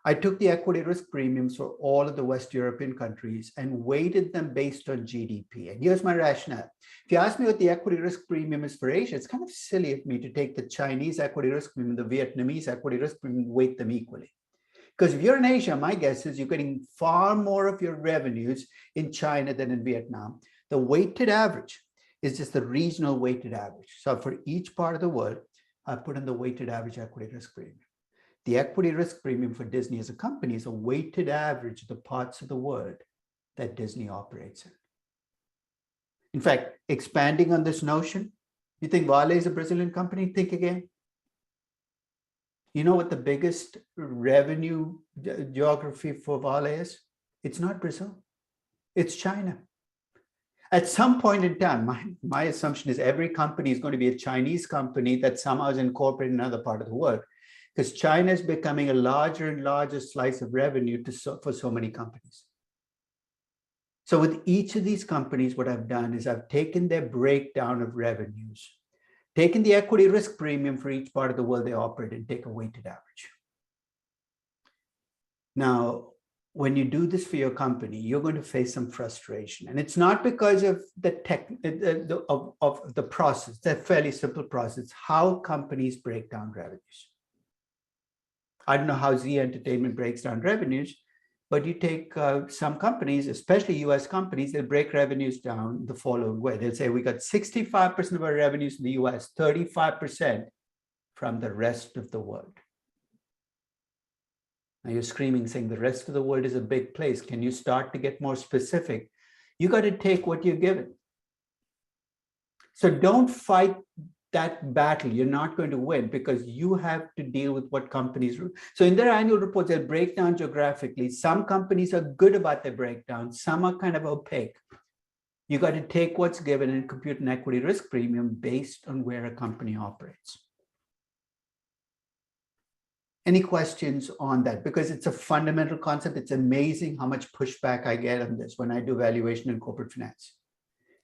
I took the equity risk premiums for all of the West European countries and weighted them based on GDP. And here's my rationale. If you ask me what the equity risk premium is for Asia, it's kind of silly of me to take the Chinese equity risk premium, the Vietnamese equity risk premium, and weight them equally. Because if you're in Asia, my guess is you're getting far more of your revenues in China than in Vietnam. The weighted average is just the regional weighted average. So for each part of the world, I put in the weighted average equity risk premium. The equity risk premium for Disney as a company is a weighted average of the parts of the world that Disney operates in. In fact, expanding on this notion, you think Vale is a Brazilian company? Think again. You know what the biggest revenue geography for Vale is? It's not Brazil, it's China. At some point in time, my assumption is every company is going to be a Chinese company that somehow is incorporated in another part of the world, because China is becoming a larger and larger slice of revenue for so many companies. So with each of these companies, what I've done is I've taken their breakdown of revenues, taken the equity risk premium for each part of the world they operate in, take a weighted average. Now, when you do this for your company, you're going to face some frustration. And it's not because of the of the process, it's a fairly simple process, how companies break down revenues. I don't know how Z Entertainment breaks down revenues, but you take some companies, especially US companies, they'll break revenues down the following way. They'll say, we got 65% of our revenues in the US, 35% from the rest of the world. Now you're screaming, saying the rest of the world is a big place. Can you start to get more specific? You got to take what you're given. So don't fight that battle. You're not going to win because you have to deal with what companies. So in their annual reports, they'll break down geographically. Some companies are good about their breakdown. Some are kind of opaque. You got to take what's given and compute an equity risk premium based on where a company operates. Any questions on that? Because it's a fundamental concept. It's amazing how much pushback I get on this when I do valuation in corporate finance.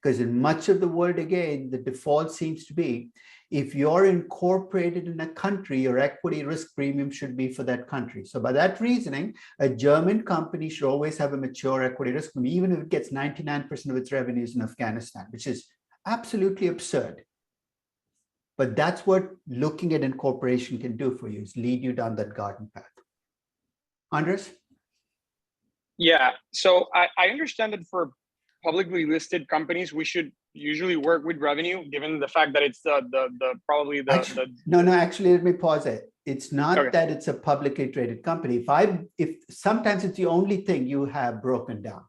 Because in much of the world, again, the default seems to be, if you're incorporated in a country, your equity risk premium should be for that country. So by that reasoning, a German company should always have a mature equity risk premium, even if it gets 99% of its revenues in Afghanistan, which is absolutely absurd. But that's what looking at incorporation can do for you, is lead you down that garden path. Andres? Yeah, so I understand that for publicly listed companies, we should usually work with revenue, given the fact that it's Actually, let me pause it. It's not okay. that it's a publicly traded company. If sometimes it's the only thing you have broken down.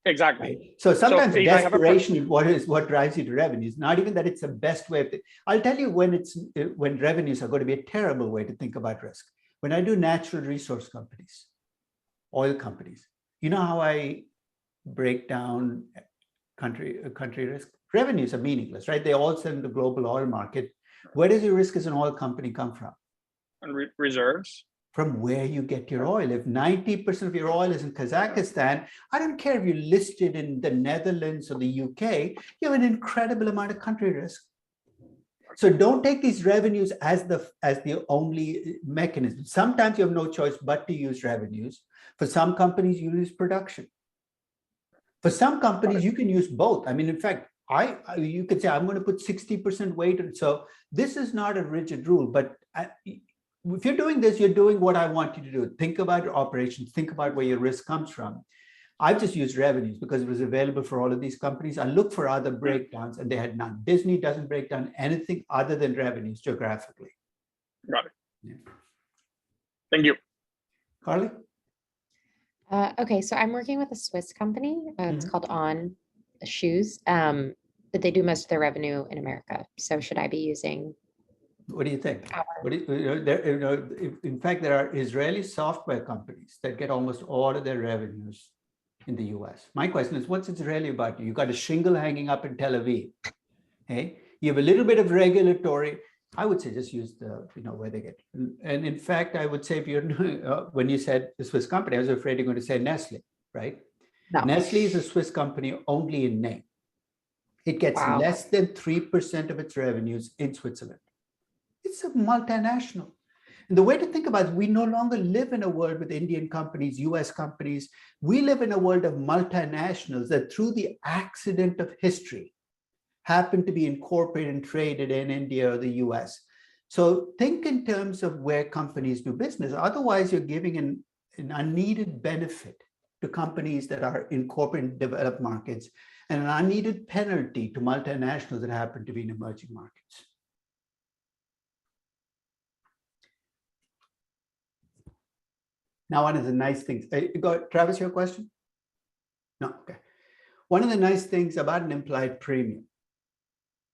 Exactly. Right? So sometimes desperation is what drives you to revenues. Not even that it's the best way of it. I'll tell you when revenues are going to be a terrible way to think about risk. When I do natural resource companies, oil companies, you know how I break down country risk? Revenues are meaningless, right? They all sell in the global oil market. Where does your risk as an oil company come from? And reserves. From where you get your oil. If 90% of your oil is in Kazakhstan, I don't care if you're listed in the Netherlands or the UK, you have an incredible amount of country risk. So don't take these revenues as the only mechanism. Sometimes you have no choice but to use revenues. For some companies, you use production. For some companies, you can use both. I mean, in fact, you could say, I'm going to put 60% weight. So this is not a rigid rule, but if you're doing this, you're doing what I want you to do. Think about your operations, think about where your risk comes from. I've just used revenues because it was available for all of these companies. I looked for other breakdowns and they had none. Disney doesn't break down anything other than revenues geographically. Got it. Yeah. Thank you. Carly? Okay, so I'm working with a Swiss company. It's called On Shoes, but they do most of their revenue in America. So should I be using? What do you think? In fact, there are Israeli software companies that get almost all of their revenues in the US. My question is, what's Israeli about? You got a shingle hanging up in Tel Aviv. Okay? You have a little bit of regulatory. I would say just use the, where they get. And in fact, I would say if you're doing, when you said the Swiss company, I was afraid you're going to say Nestle, right? No. Nestle is a Swiss company only in name. It gets less than 3% of its revenues in Switzerland. It's a multinational. And the way to think about it, we no longer live in a world with Indian companies, US companies. We live in a world of multinationals that through the accident of history happen to be incorporated and traded in India or the US. So think in terms of where companies do business. Otherwise, you're giving an unneeded benefit to companies that are incorporated in developed markets and an unneeded penalty to multinationals that happen to be in emerging markets. Now, one of the nice things, Travis, your question? No, okay. One of the nice things about an implied premium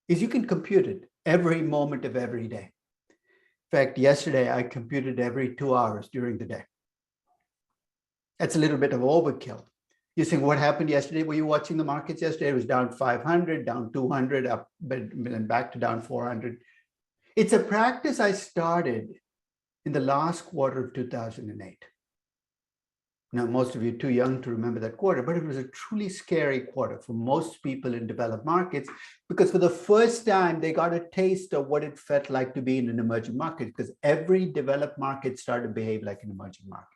is you can compute it every moment of every day. In fact, yesterday I computed every 2 hours during the day. That's a little bit of overkill. You're saying, what happened yesterday? Were you watching the markets yesterday? It was down 500, down 200, up, and back to down 400. It's a practice I started in the last quarter of 2008. Now, most of you are too young to remember that quarter, but it was a truly scary quarter for most people in developed markets, because for the first time, they got a taste of what it felt like to be in an emerging market, because every developed market started to behave like an emerging market.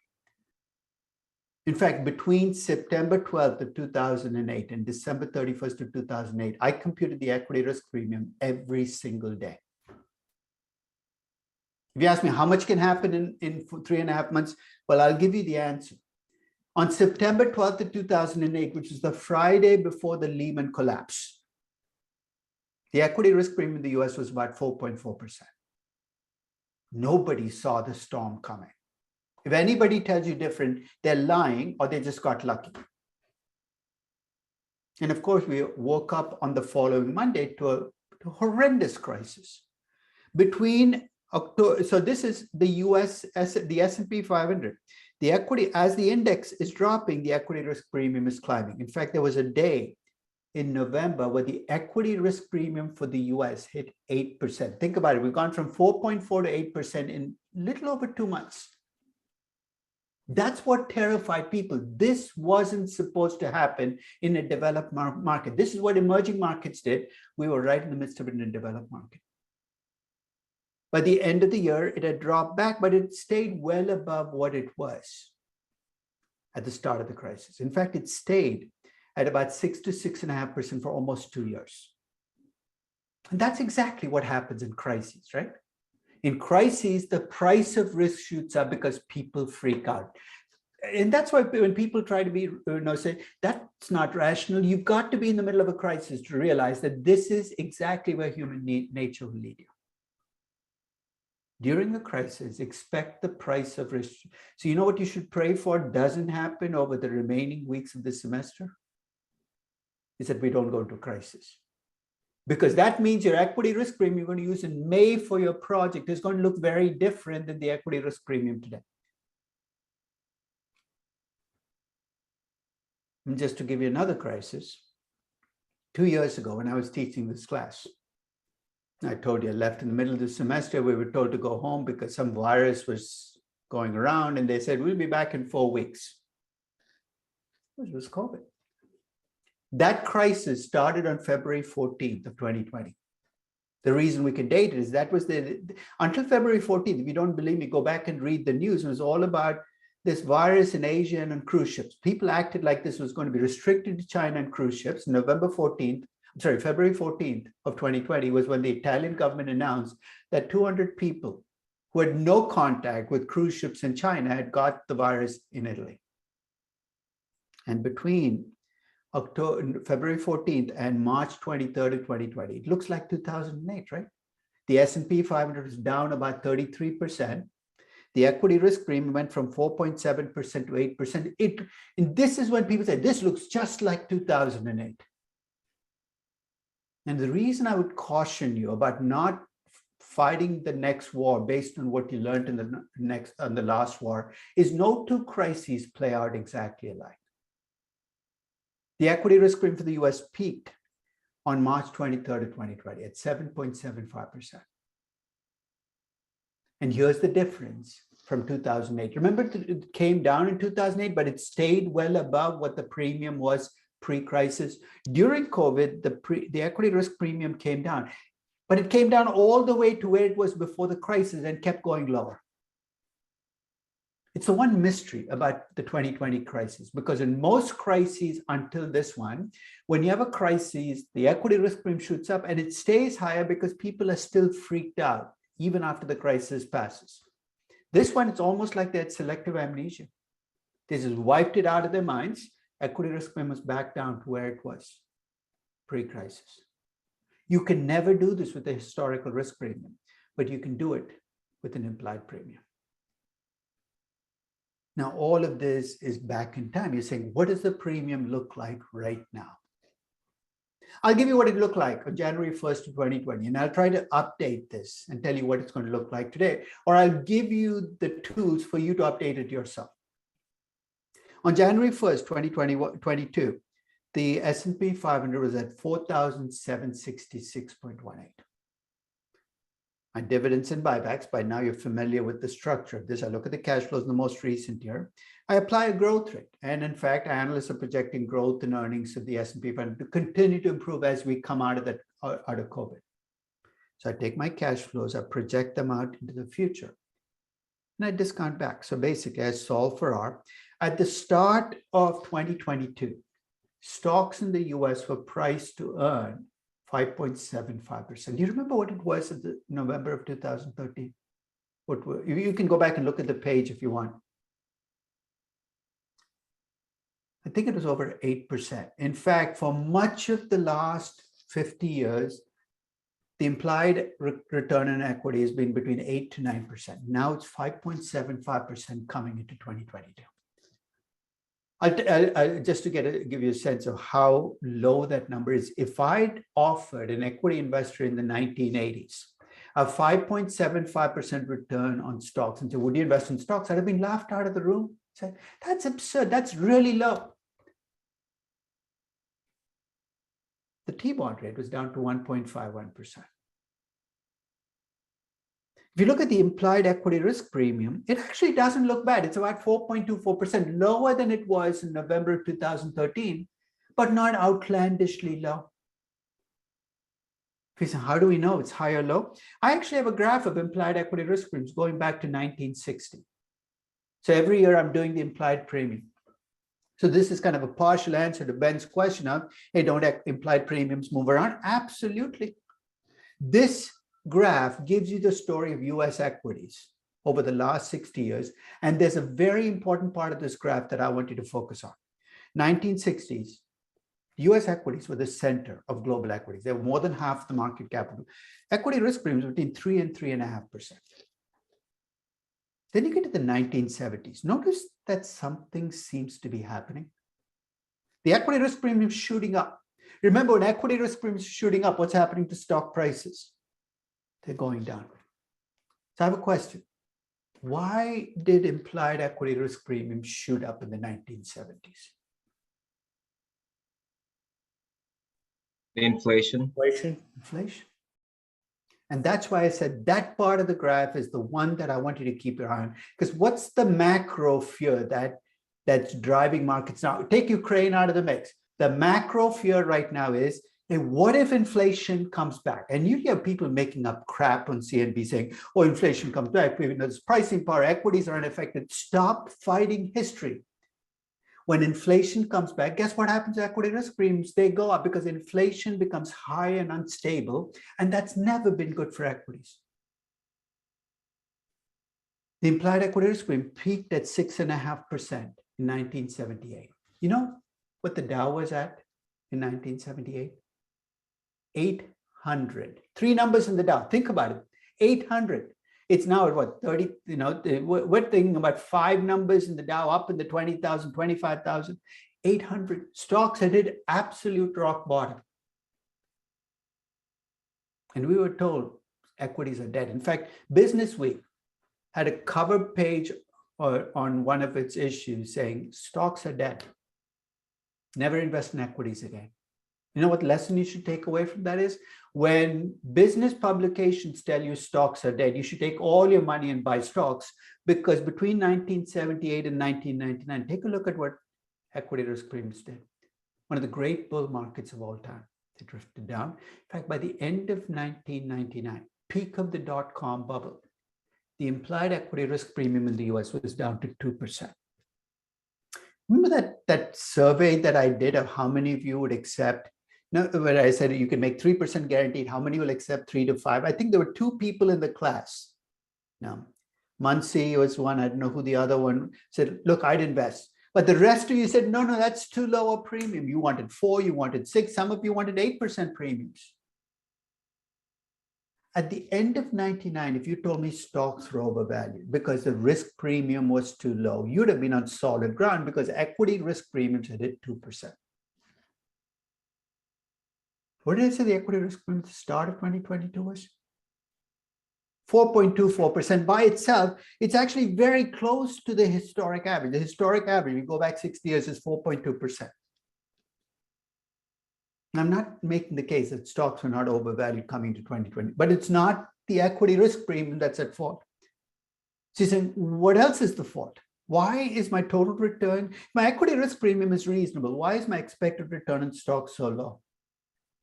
In fact, between September 12th of 2008 and December 31st of 2008, I computed the equity risk premium every single day. If you ask me how much can happen in 3.5 months, well, I'll give you the answer. On September 12th of 2008, which is the Friday before the Lehman collapse, the equity risk premium in the US was about 4.4%. Nobody saw the storm coming. If anybody tells you different, they're lying or they just got lucky. And of course, we woke up on the following Monday to a horrendous crisis. Between October, so this is the US, the S&P 500. The equity, as the index is dropping, the equity risk premium is climbing. In fact, there was a day in November where the equity risk premium for the US hit 8%. Think about it. We've gone from 4.4 to 8% in little over 2 months. That's what terrified people. This wasn't supposed to happen in a developed market. This is what emerging markets did. We were right in the midst of it in a developed market. By the end of the year, it had dropped back, but it stayed well above what it was at the start of the crisis. In fact, it stayed at about 6 to 6.5% for almost 2 years. And that's exactly what happens in crises, right? In crises, the price of risk shoots up because people freak out. And that's why when people try to be, say, that's not rational, you've got to be in the middle of a crisis to realize that this is exactly where human nature will lead you. During a crisis, expect the price of risk. So you know what you should pray for doesn't happen over the remaining weeks of the semester? Is that we don't go into crisis. Because that means your equity risk premium you're going to use in May for your project is going to look very different than the equity risk premium today. And just to give you another crisis, 2 years ago when I was teaching this class, I told you I left in the middle of the semester. We were told to go home because some virus was going around, and they said, we'll be back in 4 weeks. It was COVID. That crisis started on February 14th of 2020. The reason we can date it is that was until February 14th, if you don't believe me, go back and read the news. It was all about this virus in Asia and on cruise ships. People acted like this was going to be restricted to China and cruise ships. February 14th of 2020 was when the Italian government announced that 200 people who had no contact with cruise ships in China had got the virus in Italy. And between February 14th and March 23rd of 2020, it looks like 2008, right? The S&P 500 is down about 33%. The equity risk premium went from 4.7% to 8%. And this is when people say, this looks just like 2008. And the reason I would caution you about not fighting the next war based on what you learned in the last war is no two crises play out exactly alike. The equity risk premium for the US peaked on March 23rd of 2020 at 7.75%. And here's the difference from 2008. Remember, it came down in 2008, but it stayed well above what the premium was pre-crisis. During COVID, the equity risk premium came down, but it came down all the way to where it was before the crisis and kept going lower. It's the one mystery about the 2020 crisis, because in most crises until this one, when you have a crisis, the equity risk premium shoots up and it stays higher because people are still freaked out even after the crisis passes. This one, it's almost like they had selective amnesia. They just wiped it out of their minds. Equity risk premium was back down to where it was pre-crisis. You can never do this with a historical risk premium, but you can do it with an implied premium. Now, all of this is back in time. You're saying, what does the premium look like right now? I'll give you what it looked like on January 1st, 2020, and I'll try to update this and tell you what it's going to look like today, or I'll give you the tools for you to update it yourself. On January 1st, 2022, the S&P 500 was at 4,766.18. My dividends and buybacks, by now you're familiar with the structure of this. I look at the cash flows in the most recent year. I apply a growth rate. And in fact, analysts are projecting growth in earnings of the S&P 500 to continue to improve as we come out of COVID. So I take my cash flows, I project them out into the future, and I discount back. So basically, I solve for R. At the start of 2022, stocks in the US were priced to earn 5.75%. Do you remember what it was at the November of 2013? You can go back and look at the page if you want. I think it was over 8%. In fact, for much of the last 50 years, the implied return on equity has been between 8 to 9%. Now it's 5.75% coming into 2022. Just to give you a sense of how low that number is, if I'd offered an equity investor in the 1980s a 5.75% return on stocks and said, would you invest in stocks? I'd have been laughed out of the room. Said, that's absurd. That's really low. The T-bond rate was down to 1.51%. If you look at the implied equity risk premium, it actually doesn't look bad. It's about 4.24%, lower than it was in November of 2013, but not outlandishly low. If you say, how do we know it's high or low? I actually have a graph of implied equity risk premiums going back to 1960. So every year I'm doing the implied premium. So this is kind of a partial answer to Ben's question of, hey, don't implied premiums move around? Absolutely. This graph gives you the story of US equities over the last 60 years. And there's a very important part of this graph that I want you to focus on. 1960s, US equities were the center of global equities. They were more than half the market capital. Equity risk premiums between 3 and 3.5%. Then you get to the 1970s. Notice that something seems to be happening. The equity risk premium is shooting up. Remember, when equity risk premiums are shooting up, what's happening to stock prices? They're going down. So I have a question. Why did implied equity risk premium shoot up in the 1970s? The inflation. Inflation. And that's why I said that part of the graph is the one that I want you to keep your eye on. Because what's the macro fear that's driving markets now? Take Ukraine out of the mix. The macro fear right now is, hey, what if inflation comes back? And you hear people making up crap on CNBC saying, oh, inflation comes back. There's pricing power, equities are unaffected. Stop fighting history. When inflation comes back, guess what happens to equity risk premiums? They go up because inflation becomes high and unstable, and that's never been good for equities. The implied equity risk premium peaked at 6.5% in 1978. You know what the Dow was at in 1978? 800. Three numbers in the Dow. Think about it. 800. It's now at what, 30, we're thinking about 5 numbers in the Dow up in the 20,000, 25,000, 800. Stocks had hit absolute rock bottom. And we were told equities are dead. In fact, Business Week had a cover page on one of its issues saying stocks are dead. Never invest in equities again. You know what lesson you should take away from that is? When business publications tell you stocks are dead, you should take all your money and buy stocks, because between 1978 and 1999, take a look at what equity risk premiums did. One of the great bull markets of all time. They drifted down. In fact, by the end of 1999, peak of the dot-com bubble, the implied equity risk premium in the US was down to 2%. Remember that survey that I did of how many of you would accept, where I said you can make 3% guaranteed, how many will accept 3 to 5? I think there were 2 people in the class. Now, Muncie was one, I don't know who the other one said, look, I'd invest. But the rest of you said, no, that's too low a premium. You wanted 4, you wanted 6, some of you wanted 8% premiums. At the end of 99, if you told me stocks were overvalued because the risk premium was too low, you'd have been on solid ground because equity risk premiums had hit 2%. What did I say the equity risk premium at the start of 2022 was? 4.24% by itself. It's actually very close to the historic average. The historic average, you go back 60 years, is 4.2%. I'm not making the case that stocks are not overvalued coming to 2020, but it's not the equity risk premium that's at fault. So you're saying, what else is the fault? Why is my total return, my equity risk premium is reasonable. Why is my expected return in stocks so low?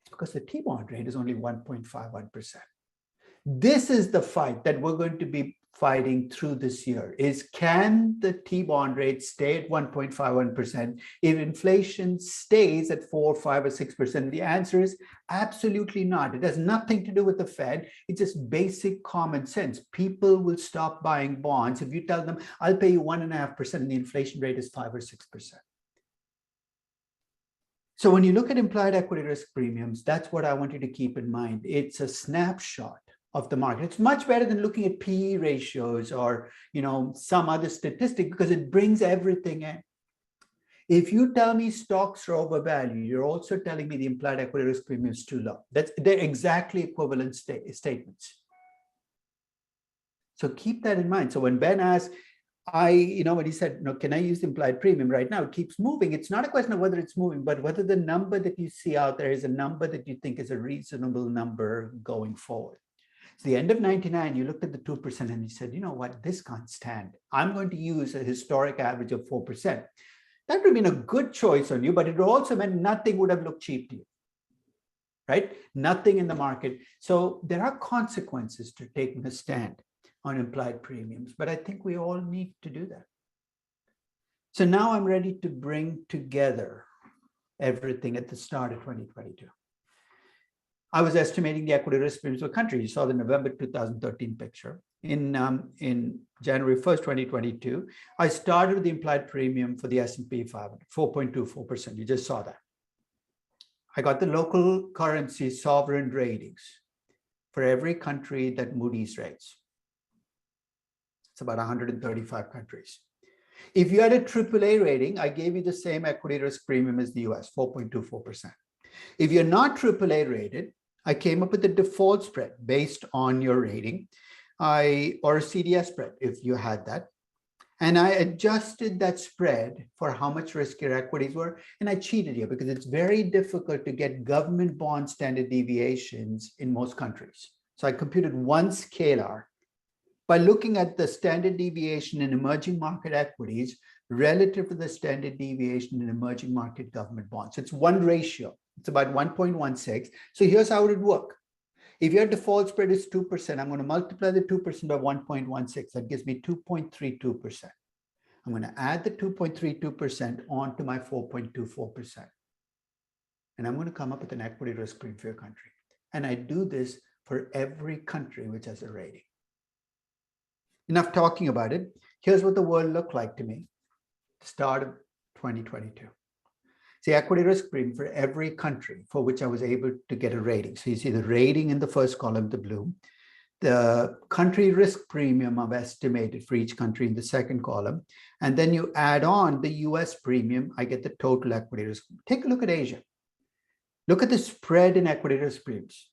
It's because the T-bond rate is only 1.51%. This is the fight that we're going to be fighting through this year, is can the T-bond rate stay at 1.51% if inflation stays at 4, 5, or 6%? The answer is absolutely not. It has nothing to do with the Fed. It's just basic common sense. People will stop buying bonds if you tell them, I'll pay you 1.5% and the inflation rate is 5 or 6%. So when you look at implied equity risk premiums, that's what I want you to keep in mind. It's a snapshot of the market. It's much better than looking at PE ratios or some other statistic because it brings everything in. If you tell me stocks are overvalued, you're also telling me the implied equity risk premium is too low. They're exactly equivalent statements. So keep that in mind. So when Ben asked, when he said, can I use the implied premium right now? It keeps moving. It's not a question of whether it's moving, but whether the number that you see out there is a number that you think is a reasonable number going forward. So the end of 99, you looked at the 2% and you said, you know what, this can't stand. I'm going to use a historic average of 4%. That would have been a good choice on you, but it also meant nothing would have looked cheap to you, right? Nothing in the market. So there are consequences to taking a stand on implied premiums, but I think we all need to do that. So now I'm ready to bring together everything at the start of 2022. I was estimating the equity risk premiums for countries. You saw the November 2013 picture. In January 1st, 2022, I started with the implied premium for the S&P 500, 4.24%. You just saw that. I got the local currency sovereign ratings for every country that Moody's rates. It's about 135 countries. If you had a AAA rating, I gave you the same equity risk premium as the US, 4.24%. If you're not AAA rated, I came up with a default spread based on your rating, or a CDS spread if you had that. And I adjusted that spread for how much risk your equities were. And I cheated you because it's very difficult to get government bond standard deviations in most countries. So I computed one scalar by looking at the standard deviation in emerging market equities relative to the standard deviation in emerging market government bonds. It's one ratio. It's about 1.16. So here's how it would work. If your default spread is 2%, I'm going to multiply the 2% by 1.16. That gives me 2.32%. I'm going to add the 2.32% onto my 4.24%. And I'm going to come up with an equity risk premium for your country. And I do this for every country which has a rating. Enough talking about it. Here's what the world looked like to me. Start of 2022. The equity risk premium for every country for which I was able to get a rating. So you see the rating in the first column, the blue. The country risk premium I've estimated for each country in the second column. And then you add on the US premium, I get the total equity risk. Take a look at Asia. Look at the spread in equity risk premiums.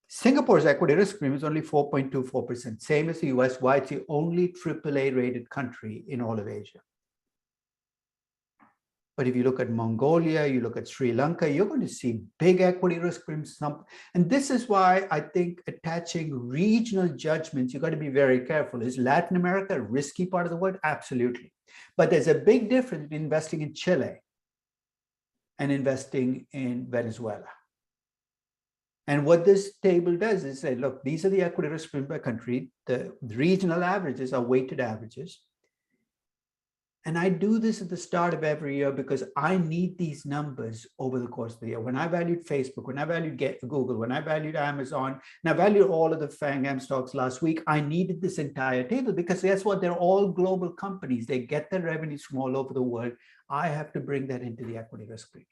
Singapore's equity risk premium is only 4.24%, same as the US. Why? It's the only AAA rated country in all of Asia. But if you look at Mongolia, you look at Sri Lanka, you're going to see big equity risk premiums. And this is why I think attaching regional judgments, you've got to be very careful. Is Latin America a risky part of the world? Absolutely. But there's a big difference between investing in Chile and investing in Venezuela. And what this table does is say, look, these are the equity risk premiums by country. The regional averages are weighted averages. And I do this at the start of every year because I need these numbers over the course of the year. When I valued Facebook, when I valued Google, when I valued Amazon, and I valued all of the FANG stocks last week, I needed this entire table because guess what? They're all global companies. They get their revenues from all over the world. I have to bring that into the equity risk premium.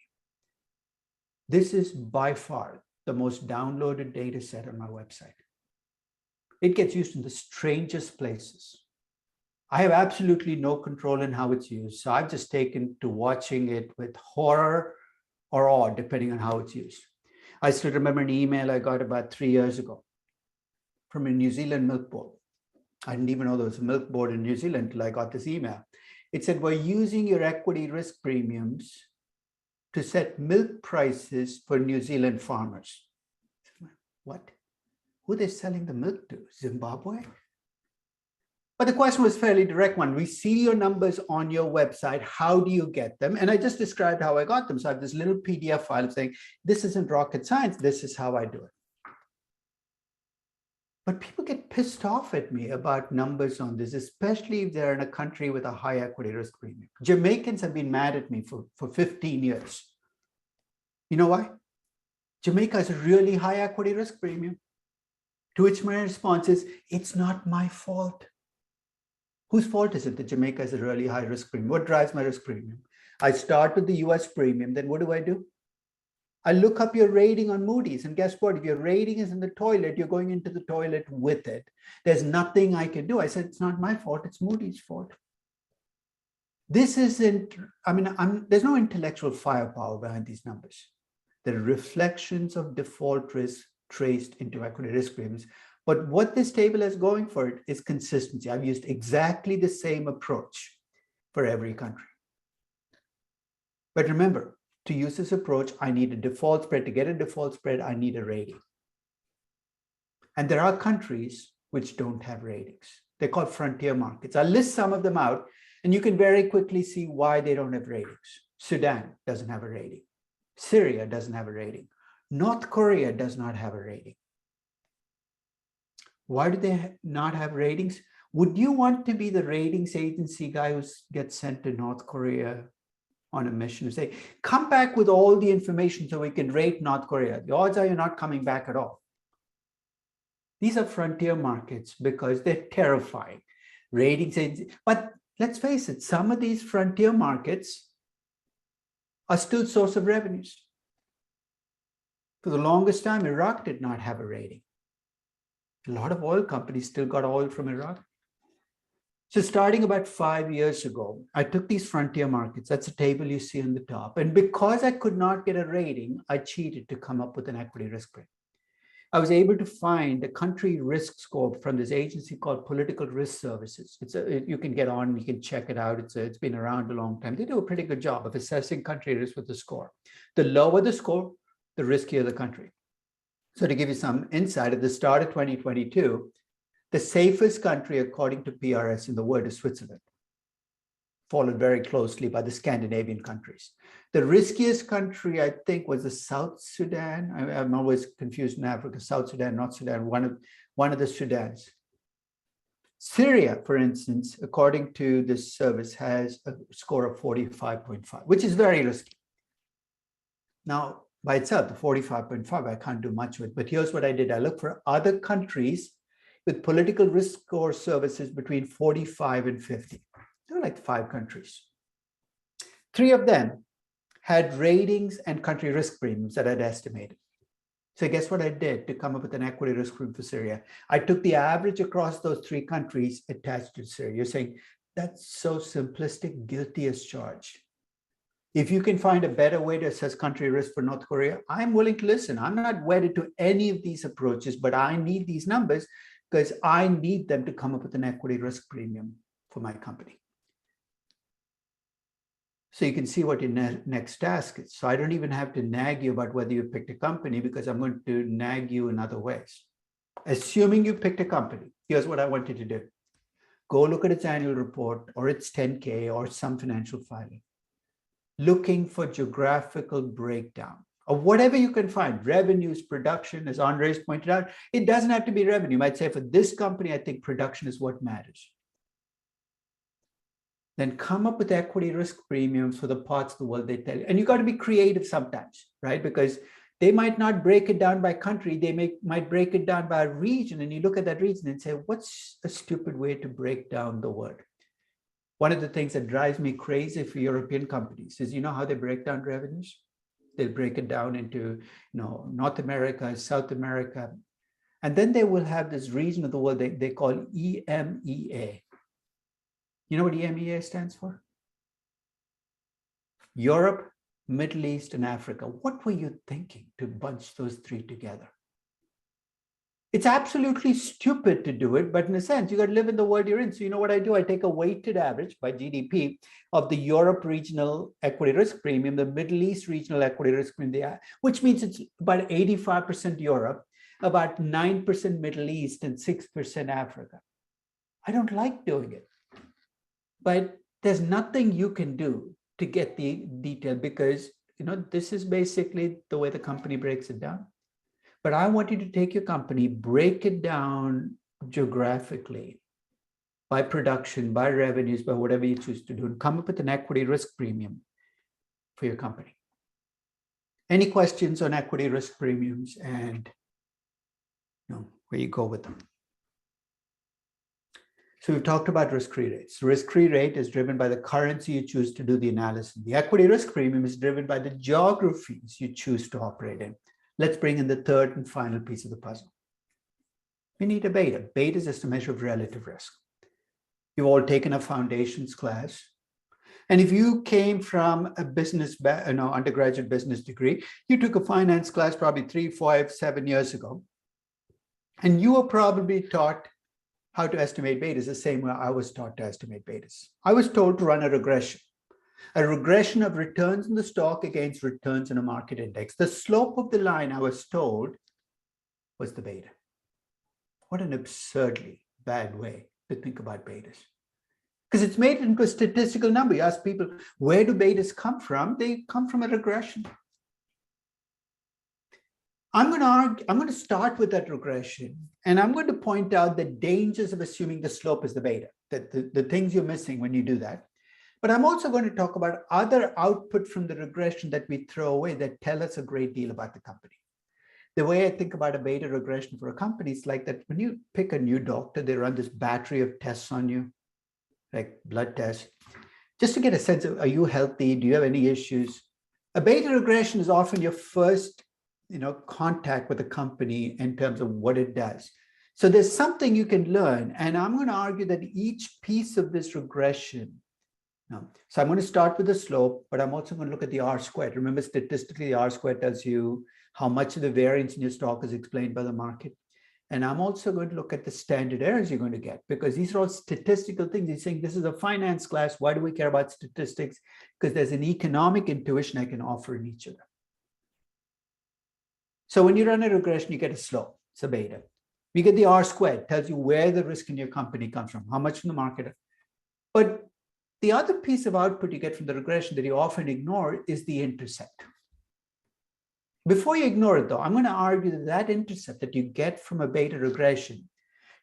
This is by far the most downloaded data set on my website. It gets used in the strangest places. I have absolutely no control in how it's used. So I've just taken to watching it with horror or awe, depending on how it's used. I still remember an email I got about 3 years ago from a New Zealand milk board. I didn't even know there was a milk board in New Zealand until I got this email. It said, we're using your equity risk premiums to set milk prices for New Zealand farmers. What? Who are they selling the milk to? Zimbabwe? But the question was fairly direct one. We see your numbers on your website. How do you get them? And I just described how I got them. So I have this little PDF file saying, this isn't rocket science. This is how I do it. But people get pissed off at me about numbers on this, especially if they're in a country with a high equity risk premium. Jamaicans have been mad at me for 15 years. You know why? Jamaica has a really high equity risk premium. To which my response is, it's not my fault. Whose fault is it that Jamaica has a really high risk premium? What drives my risk premium? I start with the US premium, then what do? I look up your rating on Moody's, and guess what? If your rating is in the toilet, you're going into the toilet with it. There's nothing I can do. I said, it's not my fault, it's Moody's fault. This isn't, there's no intellectual firepower behind these numbers. They're reflections of default risk traced into equity risk premiums. But what this table is going for it is consistency. I've used exactly the same approach for every country. But remember, to use this approach, I need a default spread. To get a default spread, I need a rating. And there are countries which don't have ratings. They're called frontier markets. I'll list some of them out, and you can very quickly see why they don't have ratings. Sudan doesn't have a rating. Syria doesn't have a rating. North Korea does not have a rating. Why do they not have ratings? Would you want to be the ratings agency guy who gets sent to North Korea on a mission to say, come back with all the information so we can rate North Korea? The odds are you're not coming back at all. These are frontier markets because they're terrifying. Ratings agency, but let's face it, some of these frontier markets are still source of revenues. For the longest time, Iraq did not have a rating. A lot of oil companies still got oil from Iraq. So starting about 5 years ago, I took these frontier markets. That's a table you see on the top. And because I could not get a rating, I cheated to come up with an equity risk premium. I was able to find a country risk score from this agency called Political Risk Services. You can get on, you can check it out. It's been around a long time. They do a pretty good job of assessing country risk with the score. The lower the score, the riskier the country. So to give you some insight, at the start of 2022, the safest country according to PRS in the world is Switzerland, followed very closely by the Scandinavian countries. The riskiest country, I think, was the South Sudan. I'm always confused in Africa, South Sudan, North Sudan, one of the Sudans. Syria, for instance, according to this service, has a score of 45.5, which is very risky. Now, by itself, the 45.5, I can't do much with, but here's what I did. I looked for other countries with political risk score services between 45 and 50. There are like 5 countries. 3 of them had ratings and country risk premiums that I'd estimated. So guess what I did to come up with an equity risk premium for Syria? I took the average across those 3 countries attached to Syria. You're saying, that's so simplistic, guilty as charged. If you can find a better way to assess country risk for North Korea, I'm willing to listen. I'm not wedded to any of these approaches, but I need these numbers because I need them to come up with an equity risk premium for my company. So you can see what your next task is. So I don't even have to nag you about whether you picked a company because I'm going to nag you in other ways. Assuming you picked a company, here's what I want you to do. Go look at its annual report or its 10K or some financial filing. Looking for geographical breakdown of whatever you can find, revenues, production, as Andres pointed out. It doesn't have to be revenue. You might say for this company, I think production is what matters. Then come up with equity risk premiums for the parts of the world they tell you. And you got to be creative sometimes, right? Because they might not break it down by country. They might break it down by region. And you look at that region and say, what's a stupid way to break down the world? One of the things that drives me crazy for European companies is, you know how they break down revenues? They'll break it down into, North America, South America. And then they will have this region of the world they call EMEA. You know what EMEA stands for? Europe, Middle East, and Africa. What were you thinking to bunch those three together? It's absolutely stupid to do it, but in a sense, you got to live in the world you're in. So you know what I do? I take a weighted average by GDP of the Europe regional equity risk premium, the Middle East regional equity risk premium, which means it's about 85% Europe, about 9% Middle East, and 6% Africa. I don't like doing it, but there's nothing you can do to get the detail because, this is basically the way the company breaks it down. But I want you to take your company, break it down geographically by production, by revenues, by whatever you choose to do, and come up with an equity risk premium for your company. Any questions on equity risk premiums and where you go with them? So we've talked about risk-free rates. Risk-free rate is driven by the currency you choose to do the analysis. The equity risk premium is driven by the geographies you choose to operate in. Let's bring in the third and final piece of the puzzle. We need a beta. Beta is just a measure of relative risk. You've all taken a foundations class. And if you came from a business, undergraduate business degree, you took a finance class probably 3, 5, 7 years ago. And you were probably taught how to estimate betas the same way I was taught to estimate betas. I was told to run a regression of returns in the stock against returns in a market index. The slope of the line, I was told, was the beta. What an absurdly bad way to think about betas. Because it's made into a statistical number. You ask people, where do betas come from? They come from a regression. I'm going to start with that regression, and I'm going to point out the dangers of assuming the slope is the beta, the things you're missing when you do that. But I'm also going to talk about other output from the regression that we throw away that tell us a great deal about the company. The way I think about a beta regression for a company is like that when you pick a new doctor, they run this battery of tests on you, like blood tests, just to get a sense of, are you healthy? Do you have any issues? A beta regression is often your first contact with a company in terms of what it does. So there's something you can learn. And I'm going to argue that each piece of this regression, so I'm going to start with the slope, but I'm also going to look at the R squared. Remember, statistically, the R squared tells you how much of the variance in your stock is explained by the market. And I'm also going to look at the standard errors you're going to get, because these are all statistical things. You're saying this is a finance class. Why do we care about statistics? Because there's an economic intuition I can offer in each of them. So when you run a regression, you get a slope, it's a beta. You get the R squared, tells you where the risk in your company comes from, how much from the market. But the other piece of output you get from the regression that you often ignore is the intercept. Before you ignore it though, I'm going to argue that that intercept that you get from a beta regression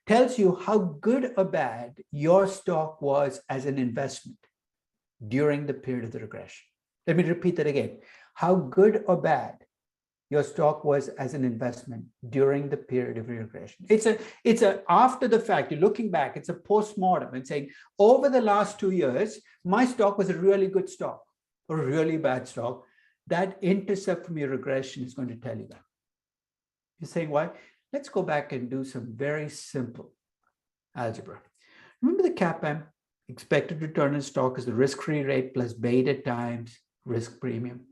tells you how good or bad your stock was as an investment during the period of the regression. Let me repeat that again. How good or bad your stock was as an investment during the period of regression. It's a after the fact, you're looking back, it's a post-mortem and saying, over the last 2 years, my stock was a really good stock or a really bad stock. That intercept from your regression is going to tell you that. You're saying, why? Let's go back and do some very simple algebra. Remember the CAPM, expected return on stock is the risk-free rate plus beta times risk premium.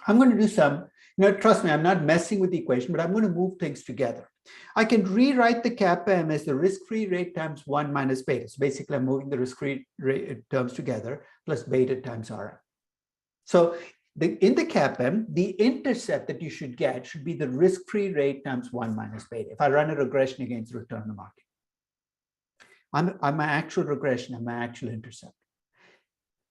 I'm going to do some, trust me, I'm not messing with the equation, but I'm going to move things together. I can rewrite the CAPM as the risk-free rate times 1 minus beta. So basically, I'm moving the risk-free rate terms together plus beta times RM. So in the CAPM, the intercept that you should get should be the risk-free rate times 1 minus beta. If I run a regression against the return on the market, I'm my actual regression and my actual intercept.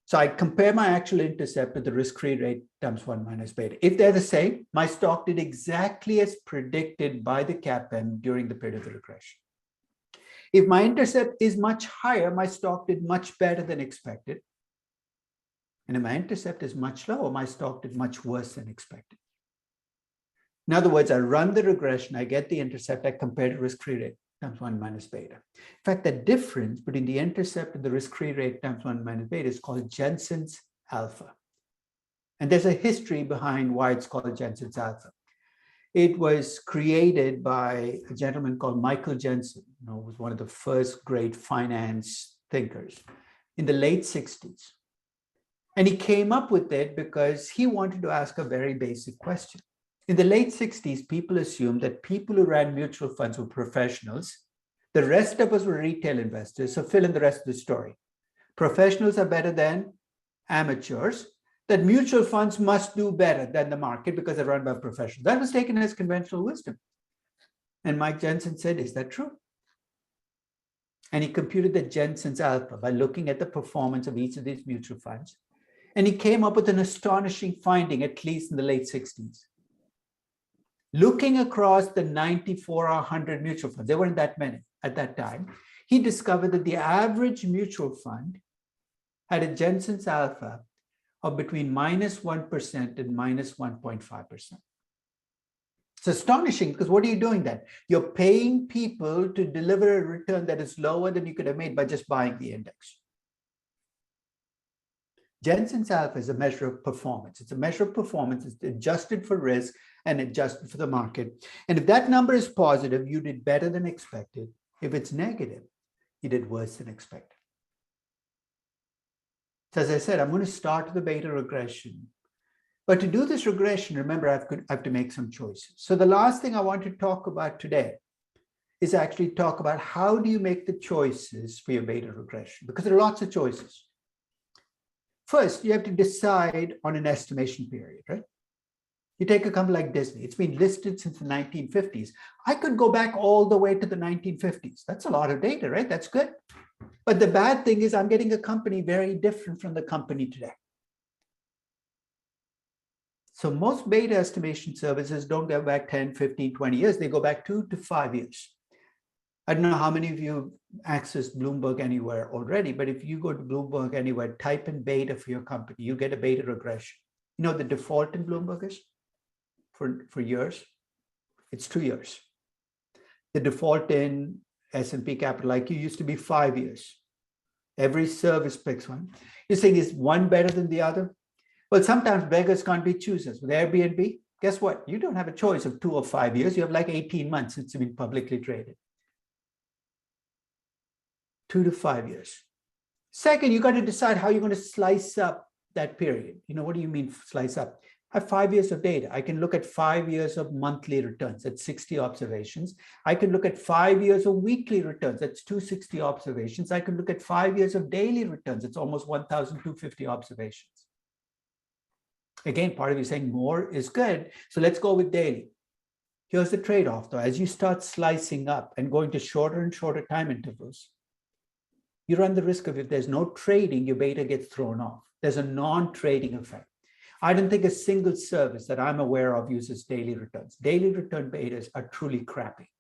So I compare my actual intercept with the risk-free rate times 1 minus beta. If they're the same, my stock did exactly as predicted by the CAPM during the period of the regression. If my intercept is much higher, my stock did much better than expected. And if my intercept is much lower, my stock did much worse than expected. In other words, I run the regression, I get the intercept, I compare the risk-free rate times 1 minus beta. In fact, the difference between the intercept and the risk-free rate times 1 minus beta is called Jensen's alpha. And there's a history behind why it's called Jensen's alpha. It was created by a gentleman called Michael Jensen, who was one of the first great finance thinkers in the late 60s. And he came up with it because he wanted to ask a very basic question. In the late 60s, people assumed that people who ran mutual funds were professionals. The rest of us were retail investors. So fill in the rest of the story. Professionals are better than amateurs, that mutual funds must do better than the market because they're run by professionals. That was taken as conventional wisdom. And Mike Jensen said, is that true? And he computed the Jensen's alpha by looking at the performance of each of these mutual funds. And he came up with an astonishing finding, at least in the late 60s. Looking across the 94 or 100 mutual funds, there weren't that many at that time, he discovered that the average mutual fund had a Jensen's alpha of between -1% and -1.5%. It's astonishing because what are you doing then? You're paying people to deliver a return that is lower than you could have made by just buying the index. Jensen's alpha is a measure of performance. It's a measure of performance. It's adjusted for risk and adjusted for the market. And if that number is positive, you did better than expected. If it's negative, you did worse than expected. So as I said, I'm going to start the beta regression. But to do this regression, remember, I have to make some choices. So the last thing I want to talk about today is actually talk about how do you make the choices for your beta regression? Because there are lots of choices. First, you have to decide on an estimation period, right? You take a company like Disney. It's been listed since the 1950s. I could go back all the way to the 1950s. That's a lot of data, right? That's good. But the bad thing is I'm getting a company very different from the company today. So most beta estimation services don't go back 10, 15, 20 years. They go back 2 to 5 years. I don't know how many of you accessed Bloomberg Anywhere already, but if you go to Bloomberg Anywhere, type in beta for your company, you get a beta regression. You know the default in Bloomberg is for years? It's 2 years. The default in S&P Capital IQ used to be 5 years. Every service picks one. You're saying, is one better than the other? Well, sometimes beggars can't be choosers. With Airbnb, guess what? You don't have a choice of 2 or 5 years. You have like 18 months since it's been publicly traded. 2 to 5 years. Second, you got to decide how you're going to slice up that period. You know, what do you mean slice up? I have 5 years of data. I can look at 5 years of monthly returns. That's 60 observations. I can look at 5 years of weekly returns. That's 260 observations. I can look at 5 years of daily returns. It's almost 1,250 observations. Again, part of you saying more is good. So let's go with daily. Here's the trade-off though. As you start slicing up and going to shorter and shorter time intervals, you run the risk of, if there's no trading, your beta gets thrown off. There's a non-trading effect. I don't think a single service that I'm aware of uses daily returns. Daily return betas are truly crappy.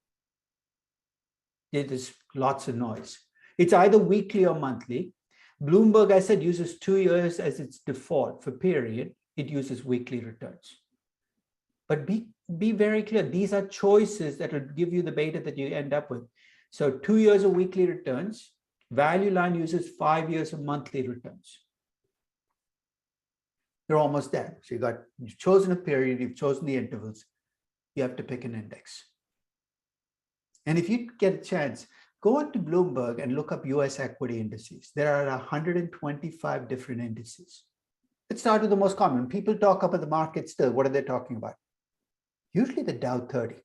There's lots of noise. It's either weekly or monthly. Bloomberg, I said, uses 2 years as its default for period. It uses weekly returns. But be very clear. These are choices that will give you the beta that you end up with. So 2 years of weekly returns. Value Line uses 5 years of monthly returns. You're almost there. So you've chosen a period, you've chosen the intervals. You have to pick an index. And if you get a chance, go on to Bloomberg and look up US equity indices. There are 125 different indices. Let's start with the most common. People talk about the market still. What are they talking about? Usually the Dow 30,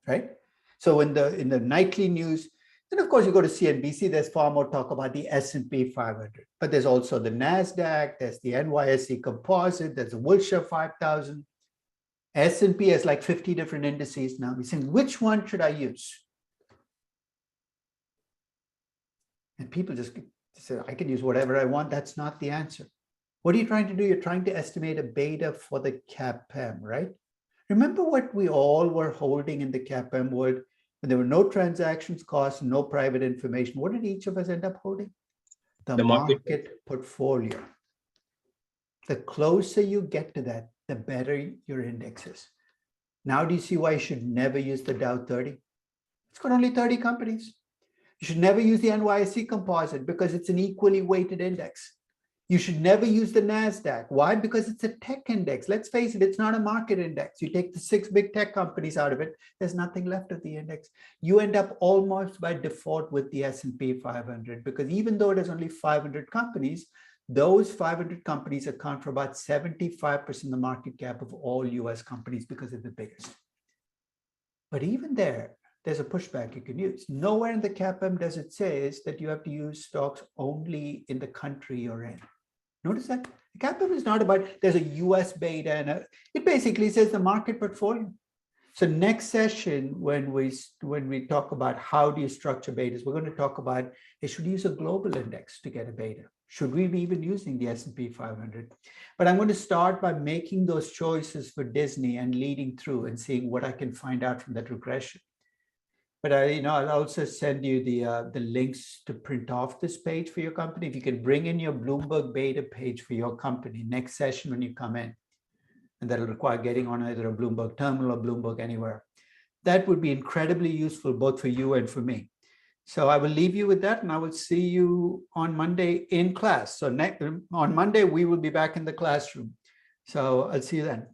right? So in the nightly news, then of course you go to CNBC, there's far more talk about the S&P 500. But there's also the NASDAQ, there's the NYSE Composite, there's the Wilshire 5000. S&P has like 50 different indices now. We're saying, which one should I use? And people just say, I can use whatever I want. That's not the answer. What are you trying to do? You're trying to estimate a beta for the CAPM, right? Remember what we all were holding in the CAPM world? When there were no transactions costs, no private information. What did each of us end up holding? The market portfolio. The closer you get to that, the better your index is. Now, do you see why you should never use the Dow 30? It's got only 30 companies. You should never use the NYSE Composite because it's an equally weighted index. You should never use the NASDAQ. Why? Because it's a tech index. Let's face it, it's not a market index. You take the 6 big tech companies out of it, there's nothing left of the index. You end up almost by default with the S&P 500, because even though it has only 500 companies, those 500 companies account for about 75% of the market cap of all US companies because they're the biggest. But even there's a pushback you can use. Nowhere in the CAPM does it say that you have to use stocks only in the country you're in. Notice that the CAPM is not about there's a US beta and it basically says the market portfolio. So next session, when we talk about how do you structure betas, we're going to talk about should we use a global index to get a beta? Should we be even using the S&P 500? But I'm going to start by making those choices for Disney and leading through and seeing what I can find out from that regression. But I'll also send you the links to print off this page for your company. If you can bring in your Bloomberg beta page for your company next session when you come in, and that'll require getting on either a Bloomberg terminal or Bloomberg anywhere. That would be incredibly useful both for you and for me. So I will leave you with that, and I will see you on Monday in class. So on Monday, we will be back in the classroom. So I'll see you then.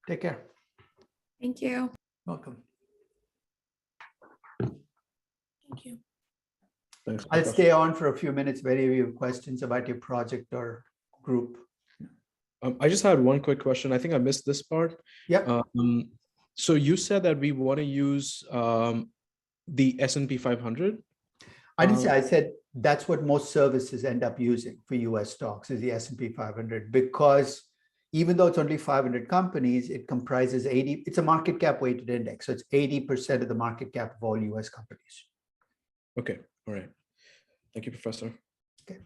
Take care. Thank you. Welcome. Thank you. Thanks. I'll stay on for a few minutes if any of you have questions about your project or group. I just had one quick question. I think I missed this part. Yep. So you said that we want to use the S&P 500. I didn't say, I said that's what most services end up using for US stocks is the S&P 500, because even though it's only 500 companies, it comprises 80, it's a market cap weighted index. So it's 80% of the market cap of all US companies. Okay. All right. Thank you, Professor. Okay.